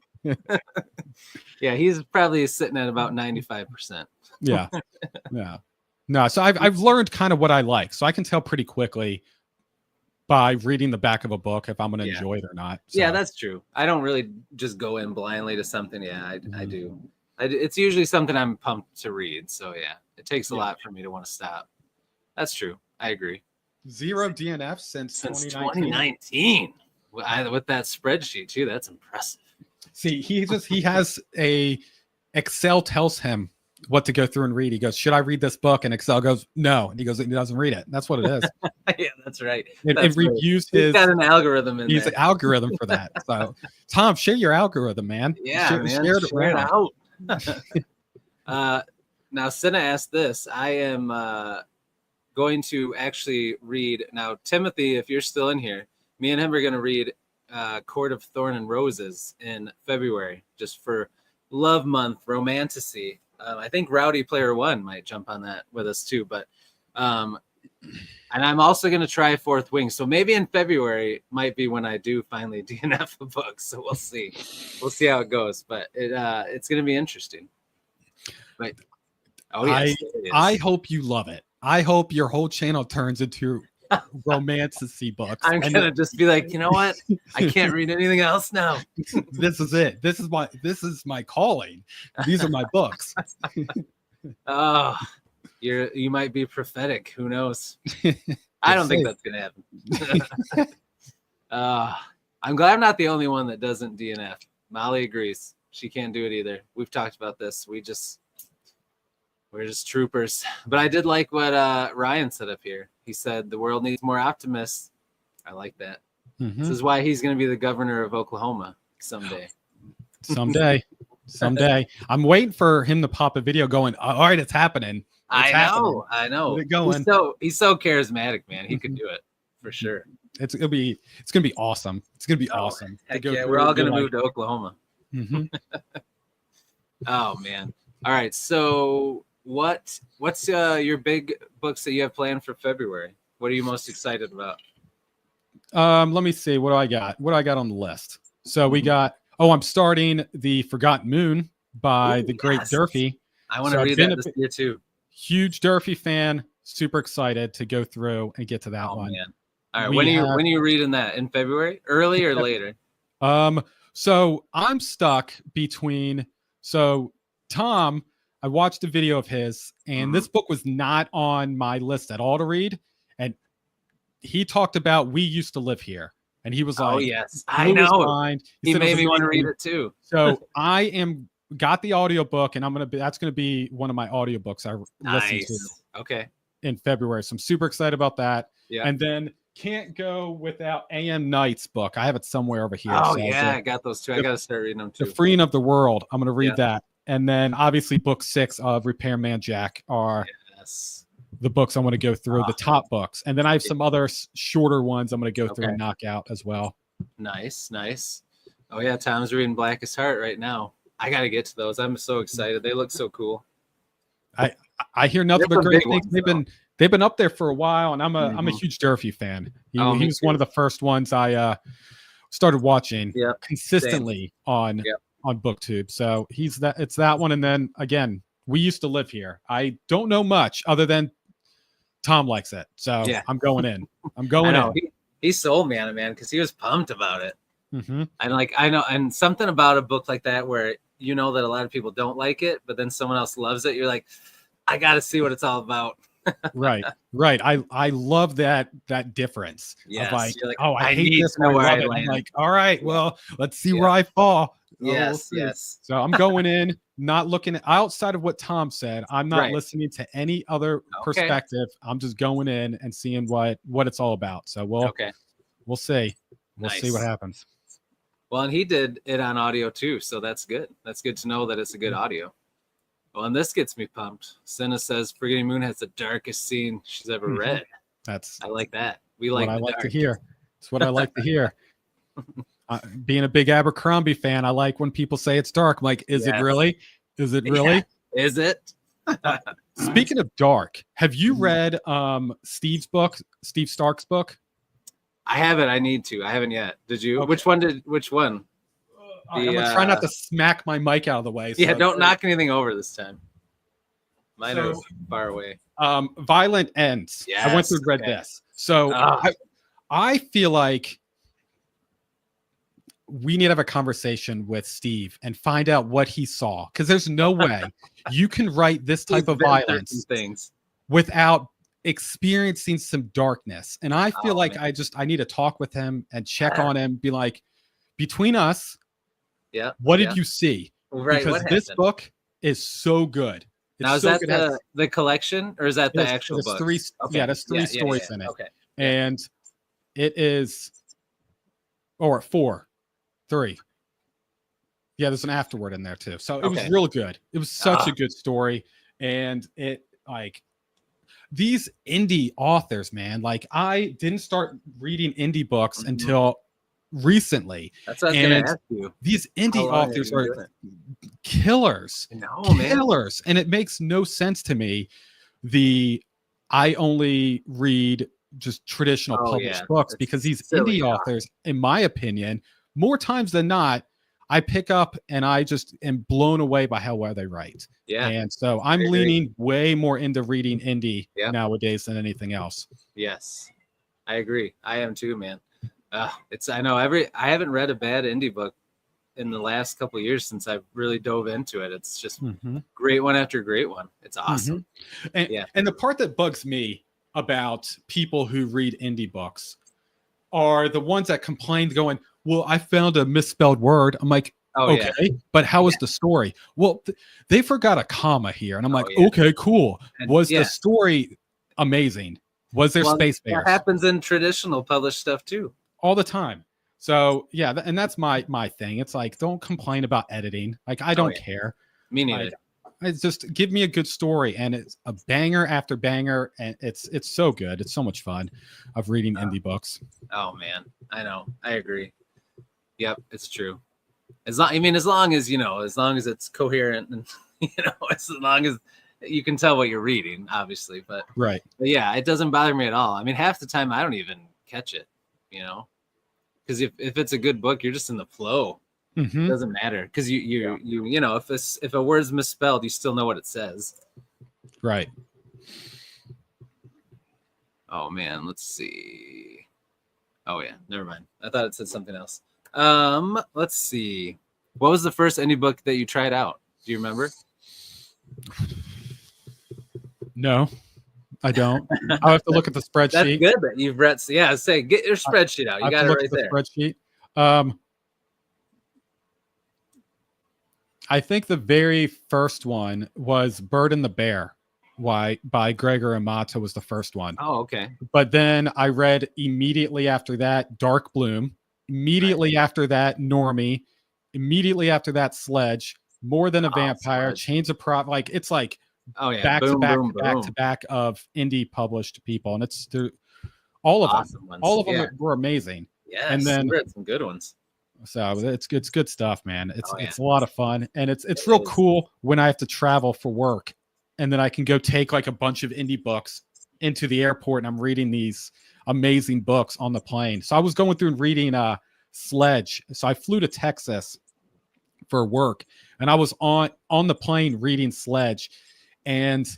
Yeah, he's probably sitting at about 95%. Yeah. No, so I've learned kind of what I like, so I can tell pretty quickly by reading the back of a book if I'm going to enjoy it or not. So. Yeah, that's true. I don't really just go in blindly to something. Yeah, I do. It's usually something I'm pumped to read. So yeah, it takes a lot for me to want to stop. That's true. I agree. 0 DNF since 2019. With that spreadsheet too. That's impressive. See, he has a Excel tells him what to go through and read. He goes, should I read this book? And Excel goes, no. And he goes, he doesn't read it. That's what it is. Yeah, that's right. It reviews He's got an algorithm in He's there. an algorithm for that. So, Tom, share your algorithm, man. Yeah, share it out. Now, Senna asked this. I am going to actually read now. Timothy, if you're still in here, me and him are going to read Court of Thorn and Roses in February, just for Love Month, romantasy. I think Rowdy Player One might jump on that with us too, but and I'm also going to try Fourth Wing. So maybe in February might be when I do finally DNF a book. So we'll see. We'll see how it goes, but it's going to be interesting. But yes, I hope you love it. I hope your whole channel turns into romantasy books. I'm gonna just be like, you know what? I can't read anything else now. This is it. This is my calling. These are my books. Oh, you might be prophetic. Who knows? I don't think that's gonna happen. I'm glad I'm not the only one that doesn't DNF. Molly agrees. She can't do it either. We've talked about this. We're just troopers. But I did like what Ryan said up here. He said the world needs more optimists. I like that. Mm-hmm. This is why he's going to be the governor of Oklahoma someday. Someday. I'm waiting for him to pop a video going, all right, it's happening. I know. Going. He's so charismatic, man. He could do it for sure. It's gonna be awesome. It's gonna be awesome. Heck yeah, we're all gonna move to Oklahoma. Mm-hmm. Oh man. All right. So what's your big books that you have planned for February? What are you most excited about? Let me see. What do I got? What do I got on the list? So we got. I'm starting The Forgotten Moon by the great Durfee. I want to read that this year too. Huge Durfee fan. Super excited to go through and get to that one. Man. All right. When are you reading that? In February? Early or later? So I'm stuck between. So Tom, I watched a video of his, and this book was not on my list at all to read. And he talked about We Used to Live Here. And he was like, "Oh yes, I know." He made me want to read it too. So I got the audiobook, and that's gonna be one of my audiobooks I listen to. Okay. In February, so I'm super excited about that. Yeah. And then can't go without A.M. Knight's book. I have it somewhere over here. Oh yeah, I got those too. I got to start reading them too. The Freeing of the World. I'm gonna read that, and then obviously book 6 of Repairman Jack are. Yes. The books I'm going to go through, the top books. And then I have some other shorter ones I'm going to go through and knock out as well. Nice. Oh, yeah. Tom's reading Blackest Heart right now. I got to get to those. I'm so excited. They look so cool. I hear nothing but great things. They've been up there for a while, and I'm a huge Durfee fan. He was one of the first ones I started watching consistently on BookTube. So it's that one. And then, again, We Used to Live Here. I don't know much other than Tom likes it, so I'm going in. He sold me on it, man, because he was pumped about it. Mm-hmm. And I know, and something about a book like that where you know that a lot of people don't like it, but then someone else loves it. You're like, I got to see what it's all about. Right. I love that difference. Yes. Of I hate this. I love it. I'm like, all right, well, let's see where I fall. Yes. So I'm going in, not looking outside of what Tom said. I'm not listening to any other perspective. I'm just going in and seeing what it's all about. So we'll see. We'll see what happens. Well, and he did it on audio too, so that's good. That's good to know that it's a good audio. Well, and this gets me pumped. Senna says Forgetting Moon has the darkest scene she's ever read. I like that. We like. What I like to hear. It's what I like to hear. Being a big Abercrombie fan, I like when people say it's dark. I'm like, is it really? Is it really? Yeah. Is it? Speaking of dark, have you read Steve Stark's book? I haven't. I need to. I haven't yet. Did you? Okay. Which one? I'm gonna try not to smack my mic out of the way. So don't knock anything over this time. Mine are far away. Violent Ends. Yes, I went through and read this. So I feel like we need to have a conversation with Steve and find out what he saw, because there's no way you can write this type of violence without experiencing some darkness. And I feel like I need to talk with him and check on him, be like, between us, what did you see? Right, because this book is so good. Now, is that the collection, or is that the actual book? Yeah, there's three stories in it. Okay. And it is, or 3. Yeah, there's an afterword in there too. So it was real good. It was such a good story. And it, like, these indie authors, man, like, I didn't start reading indie books until recently. That's what I was going to ask you. These indie authors are killers. Killers. And it makes no sense to me. I only read just traditional published books, because these indie authors, in my opinion, more times than not, I pick up and I just am blown away by how well they write. Yeah. And so I'm leaning way more into reading indie nowadays than anything else. Yes, I agree. I am too, man. I haven't read a bad indie book in the last couple of years since I really dove into it. It's just great one after great one. It's awesome. And the part that bugs me about people who read indie books are the ones that complain going, well, I found a misspelled word. I'm like, but how was the story? Well, they forgot a comma here. And I'm like, okay, cool. And was the story amazing? Was there space bears? That happens in traditional published stuff too. All the time. So yeah, and that's my thing. It's like, don't complain about editing. Like, I don't care. Me neither. It's just, give me a good story, and it's a banger after banger, and it's so good. It's so much fun of reading indie books. Oh man, I know. I agree. Yep, it's true. As long as it's coherent, and as long as you can tell what you're reading, obviously. But yeah, it doesn't bother me at all. I mean, half the time I don't even catch it, because if it's a good book, you're just in the flow. It doesn't matter, because if a word's misspelled, you still know what it says. Right. Oh man, let's see. Oh yeah, never mind. I thought it said something else. Let's see. What was the first indie book that you tried out? Do you remember? No, I don't. I'll have to look at the spreadsheet. That's good that you've read. Yeah, get your spreadsheet out. You got it right there. Spreadsheet. I think the very first one was Bird and the Bear by Gregor Amato was the first one. Oh, okay. But then I read immediately after that Dark Bloom. Immediately after that, Normie. Immediately after that, Sledge. More Than a Vampire. Sledge. Chains of Prop. Like, it's like back to back of indie published people, and it's all of them. All of them were amazing. Yeah, and then read some good ones. So it's good stuff, man. It's a lot of fun, and it's real cool when I have to travel for work, and then I can go take like a bunch of indie books into the airport, and I'm reading these amazing books on the plane. So I was going through and reading Sledge. So I flew to Texas for work, and I was on the plane reading Sledge. And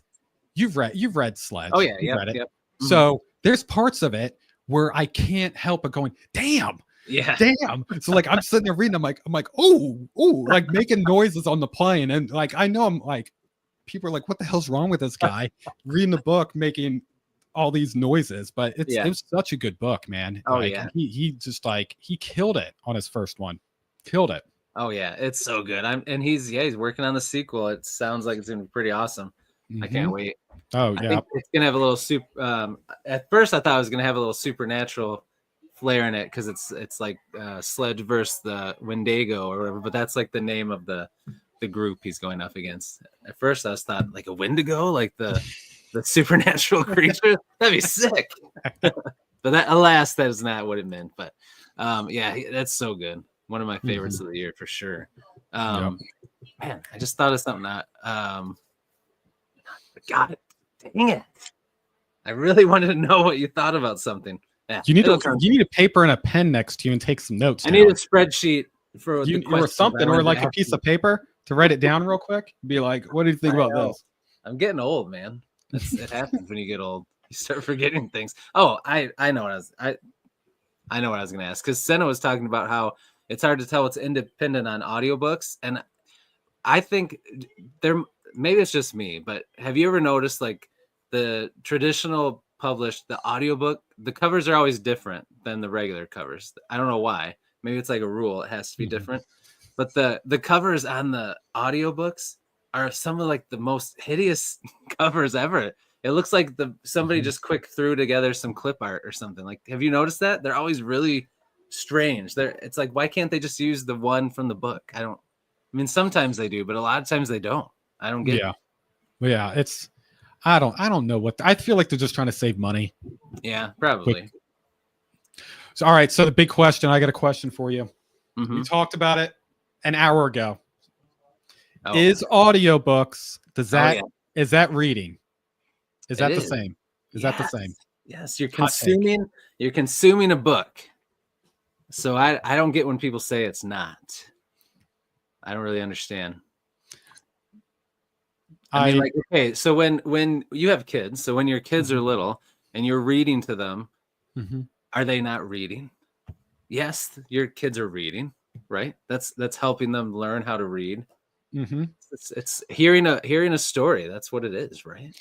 you've read Sledge. Oh yeah, read it. So there's parts of it where I can't help but going, damn. Yeah. Damn. So like, I'm sitting there reading, I'm like, oh, like making noises on the plane. And like, I know, I'm like, people are like, what the hell's wrong with this guy reading the book, making all these noises? But it was such a good book, man. Oh like, yeah. He just like, he killed it on his first one. Killed it. Oh yeah. It's so good. He's working on the sequel. It sounds like it's going to be pretty awesome. I can't wait. Oh yeah. I think it's going to have a little at first I thought it was going to have a little supernatural flair in it, because it's like Sledge versus the Wendigo or whatever, but that's like the name of the group he's going up against. At first I was thought like a Wendigo, like the supernatural creature. That'd be sick. But that, alas, that is not what it meant. But that's so good. One of my favorites of the year for sure. Man, I just thought of something got it. Dang it. I really wanted to know what you thought about something. Yeah, you need a paper and a pen next to you and take some notes. I need a spreadsheet for or something, or like a piece of paper to write it down real quick. Be like, what do you think about this? I'm getting old, man. It happens when you get old. You start forgetting things. Oh, I know what I know what I was going to ask, because Senna was talking about how it's hard to tell what's independent on audiobooks, and I think maybe it's just me, but have you ever noticed like the traditional published, the audiobook, the covers are always different than the regular covers? I don't know why. Maybe it's like a rule, it has to be different. But the covers on the audiobooks are some of like the most hideous covers ever. It looks like somebody just quick threw together some clip art or something. Like, have you noticed that? They're always really strange. It's like, why can't they just use the one from the book? I mean, sometimes they do, but a lot of times they don't. I don't get it. Yeah. I don't know I feel like they're just trying to save money. Yeah, probably. So, all right. So the big question, I got a question for you. Mm-hmm. We talked about it an hour ago. Oh. Is audiobooks, is that reading? Is that the same? Is that the same? Yes, you're consuming a book. So I don't get when people say it's not. I don't really understand. I mean, like, okay, so when you have kids, so when your kids are little and you're reading to them, are they not reading? Yes, your kids are reading, right? That's helping them learn how to read. It's hearing a story. That's what it is, right?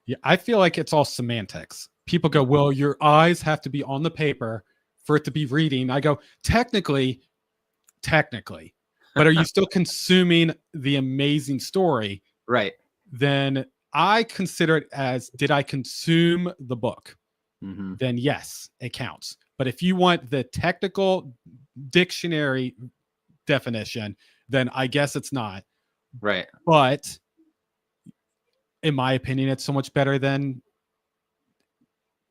Yeah, I feel like it's all semantics. People go, well, your eyes have to be on the paper for it to be reading. I go, technically, but are you still consuming the amazing story? Right. Then I consider it as, did I consume the book? Then yes, it counts. But if you want the technical dictionary definition, then I guess it's not. Right. But in my opinion, it's so much better than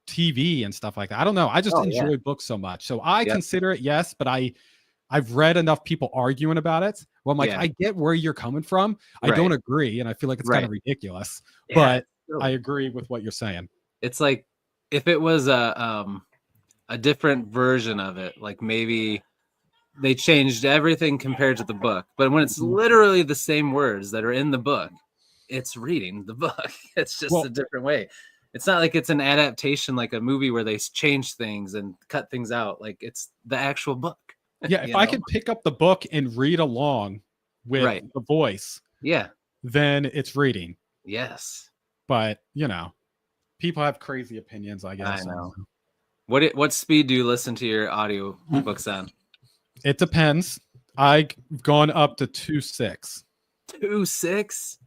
TV and stuff like that. I don't know. I just enjoy books so much. So I consider it, yes, but I've read enough people arguing about it. Well, I'm like, I get where you're coming from. I don't agree. And I feel like it's kind of ridiculous, but I agree with what you're saying. It's like, if it was a different version of it, like maybe they changed everything compared to the book, but when it's literally the same words that are in the book, it's reading the book. It's just a different way. It's not like it's an adaptation, like a movie where they change things and cut things out. Like, it's the actual book. Yeah, if I could pick up the book and read along with the voice, then it's reading. Yes. But, people have crazy opinions, I guess. I know. What speed do you listen to your audio books on? It depends. I've gone up to 2.6. 2.6?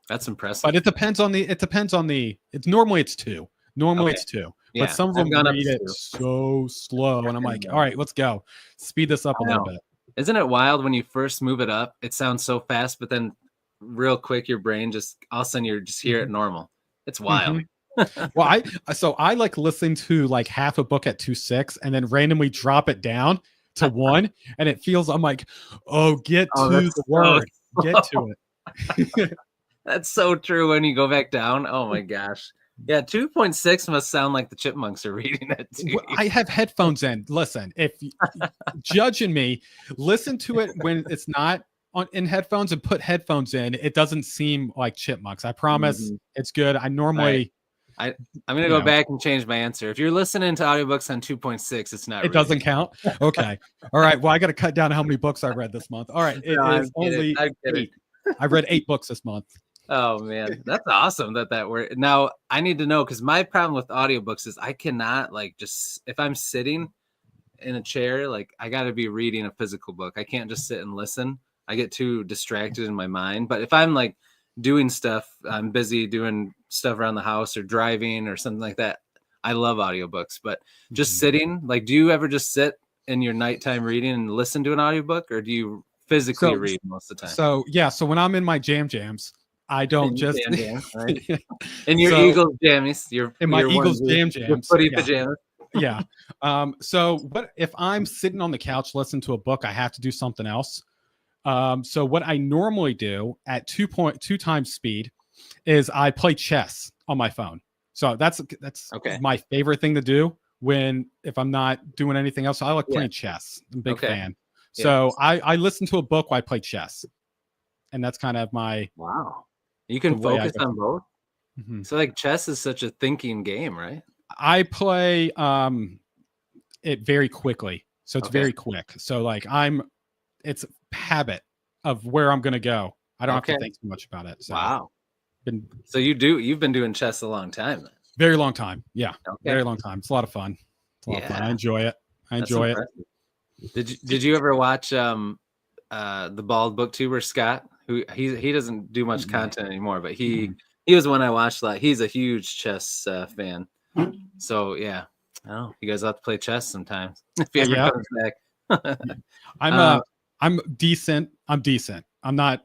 That's impressive. But it depends on it's normally it's 2. Normally it's 2. Yeah, but some of them read it so slow. And I'm like, all right, let's go. Speed this up a little bit. Isn't it wild when you first move it up? It sounds so fast, but then real quick, your brain just all of a sudden you just hear it normal. It's wild. Well, I like listening to like half a book at 2.6 and then randomly drop it down to 1, and it feels, I'm like, get to the word. Get to it. That's so true when you go back down. Oh my gosh. Yeah, 2.6 must sound like the chipmunks are reading it too. I have headphones in. Listen, if judging me, listen to it when it's not in headphones and put headphones in. It doesn't seem like chipmunks. I promise it's good. I normally... I'm going to go back and change my answer. If you're listening to audiobooks on 2.6, it's not. It doesn't count? Okay. All right. Well, I got to cut down how many books I read this month. All right. It is only 8. I read 8 books this month. Oh, man. That's awesome that worked. Now, I need to know, because my problem with audiobooks is I cannot, like, just, if I'm sitting in a chair, like, I got to be reading a physical book. I can't just sit and listen. I get too distracted in my mind. But if I'm, like, doing stuff, I'm busy doing stuff around the house or driving or something like that, I love audiobooks. But just sitting, like, do you ever just sit in your nighttime reading and listen to an audiobook, or do you physically read most of the time? So when I'm in my jams, I don't just right? In your Eagles jammies, my Eagles jams, footy pajamas. Yeah. So what if I'm sitting on the couch listening to a book? I have to do something else. So what I normally do at 2.2 times speed is I play chess on my phone. So that's my favorite thing to do if I'm not doing anything else. So I like playing chess. I'm a big fan. Yeah. So I listen to a book while I play chess, and that's kind of my You can focus on both. So like chess is such a thinking game, right? I play it very quickly, so it's very quick. So like it's habit of where I'm going to go. I don't have to think too much about it. So So you've been doing chess a long time then. Very long time. Yeah. Very long time. It's a lot of fun. I enjoy it. Did you ever watch the bald booktuber Scott, who he doesn't do much content anymore, but he was one I watched a lot. He's a huge chess fan. So yeah, I don't know. You guys have to play chess sometimes if he ever comes back. I'm decent. I'm not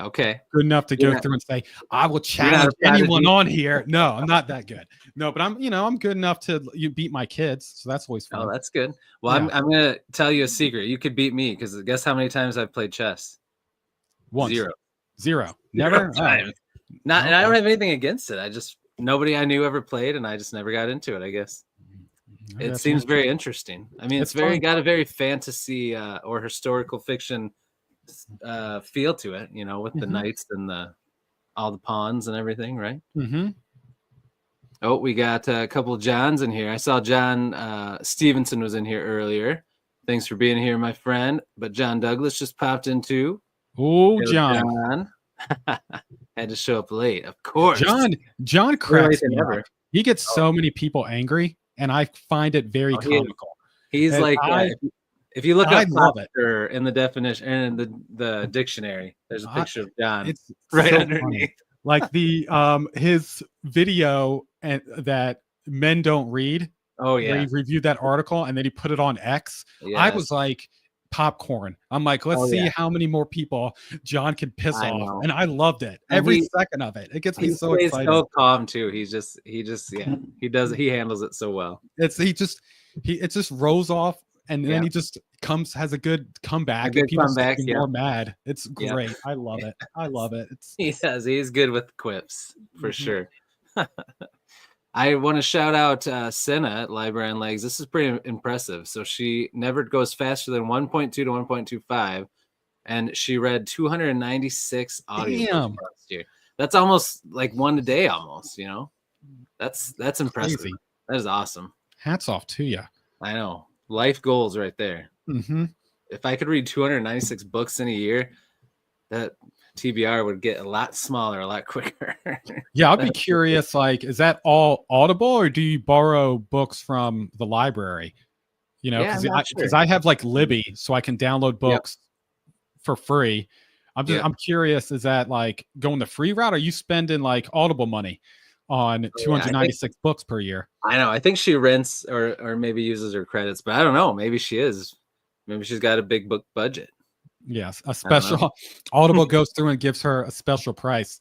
okay good enough to go through and say I will challenge anyone on here. No, I'm not that good. No, but I'm good enough to beat my kids, so that's always fun. Oh, that's good. Well, I'm gonna tell you a secret. You could beat me because guess how many times I've played chess? Once. Zero. Never. Times. Not, and I don't have anything against it. I just nobody I knew ever played, and I just never got into it. I guess it seems very interesting. I mean, it's got a very fantasy or historical fiction feel to it, with the knights and all the pawns and everything, right? Oh, we got a couple of Johns in here. I saw John Stevenson was in here earlier. Thanks for being here, my friend. But John Douglas just popped in too. Oh, John. Had to show up late, of course. John cracks me up. He gets so many people angry, and I find it very comical. He's like, if you look up "popper" in the definition and in the dictionary, there's a picture of John. It's right so underneath. Funny. Like the his video and that men don't read. Oh yeah, he reviewed that article and then he put it on X. Yes. I was like popcorn. I'm like, let's see how many more people John can piss off, and I loved it. Every second of it. It gets me so excited. So calm too. He he handles it so well. It just rolls off. And then he just has a good comeback. People get more mad. It's great. I love it. He does. He's good with quips for sure. I want to shout out Senna at Library and Legs. This is pretty impressive. So she never goes faster than 1.2 to 1.25, and she read 296 audiobooks last year. That's almost like one a day, almost. That's impressive. Crazy. That is awesome. Hats off to you. I know. Life goals right there. If I could read 296 books in a year, that TBR would get a lot smaller, a lot quicker. Yeah, I'd be curious, like, is that all Audible or do you borrow books from the library? Because I have like Libby, so I can download books for free. I'm curious, is that like going the free route? Or are you spending like Audible money on 296 books per year? I know. I think she rents or maybe uses her credits, but I don't know. Maybe she is. Maybe she's got a big book budget. Yes, a special. Audible goes through and gives her a special price.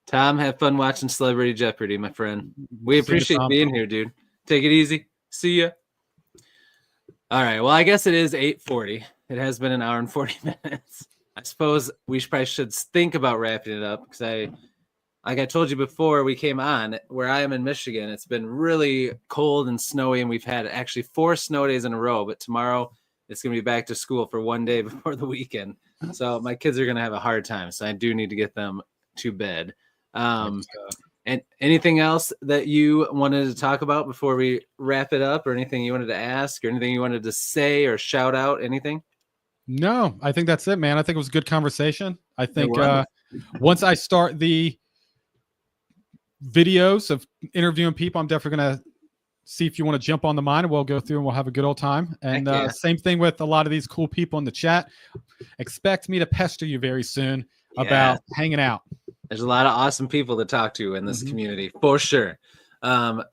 Tom, have fun watching Celebrity Jeopardy, my friend. We appreciate being here, dude. Take it easy. See ya. All right. Well, I guess it is 8:40. It has been an hour and 40 minutes. I suppose we probably should think about wrapping it up because like I told you before we came on, where I am in Michigan, it's been really cold and snowy, and we've had actually 4 snow days in a row. But tomorrow it's going to be back to school for one day before the weekend. So my kids are going to have a hard time. So I do need to get them to bed. And anything else that you wanted to talk about before we wrap it up, or anything you wanted to ask, or anything you wanted to say or shout out, anything? No, I think that's it, man. I think it was a good conversation. I think once I start the videos of interviewing people, I'm definitely going to see if you want to jump on the mine, and we'll go through and we'll have a good old time. And same thing with a lot of these cool people in the chat. Expect me to pester you very soon about hanging out. There's a lot of awesome people to talk to in this community for sure. Well,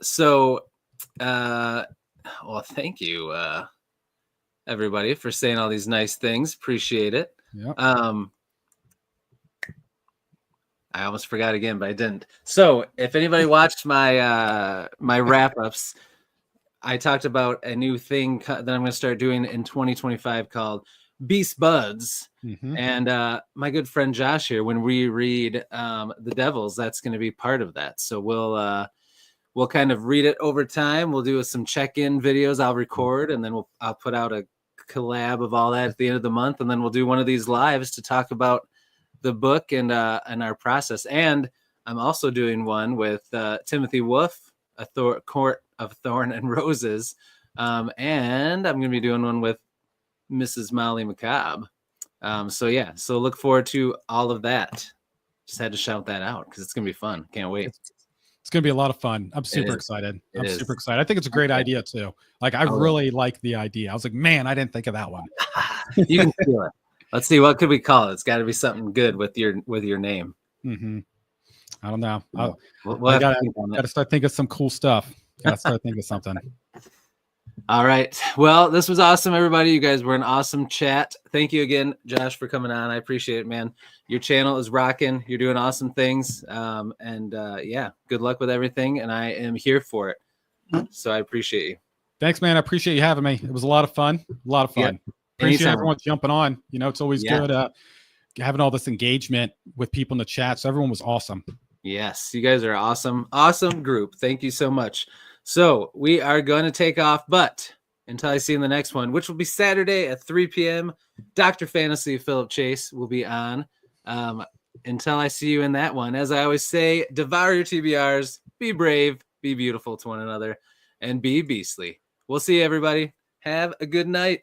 thank you, everybody, for saying all these nice things. Appreciate it. Yep. I almost forgot again, but I didn't. So if anybody watched my my wrap-ups, I talked about a new thing that I'm going to start doing in 2025 called Beast Buds. And my good friend Josh here, when we read The Devils, that's going to be part of that. So we'll kind of read it over time. We'll do some check-in videos I'll record, and then I'll put out a collab of all that at the end of the month, and then we'll do one of these lives to talk about the book and our process. And I'm also doing one with Timothy Wolf, Court of Thorn and Roses, and I'm going to be doing one with Mrs. Molly McCobb. So look forward to all of that. Just had to shout that out because it's going to be fun. Can't wait. It's going to be a lot of fun. I'm super excited. Super excited. I think it's a great idea too. Like I really like the idea. I was like, man, I didn't think of that one. You can feel it. Let's see, what could we call it? It's got to be something good with your name. I don't know. We'll I gotta start thinking of some cool stuff. Gotta start thinking of something. All right. Well, this was awesome, everybody. You guys were an awesome chat. Thank you again, Josh, for coming on. I appreciate it, man. Your channel is rocking. You're doing awesome things. Yeah, good luck with everything. And I am here for it. So I appreciate you. Thanks, man. I appreciate you having me. It was a lot of fun. Yep. Appreciate everyone jumping on. You know, it's always good having all this engagement with people in the chat. So everyone was awesome. Yes, you guys are awesome. Awesome group. Thank you so much. So we are going to take off, but until I see you in the next one, which will be Saturday at 3 p.m., Dr. Fantasy Philip Chase will be on. Until I see you in that one, as I always say, devour your TBRs, be brave, be beautiful to one another, and be beastly. We'll see you, everybody. Have a good night.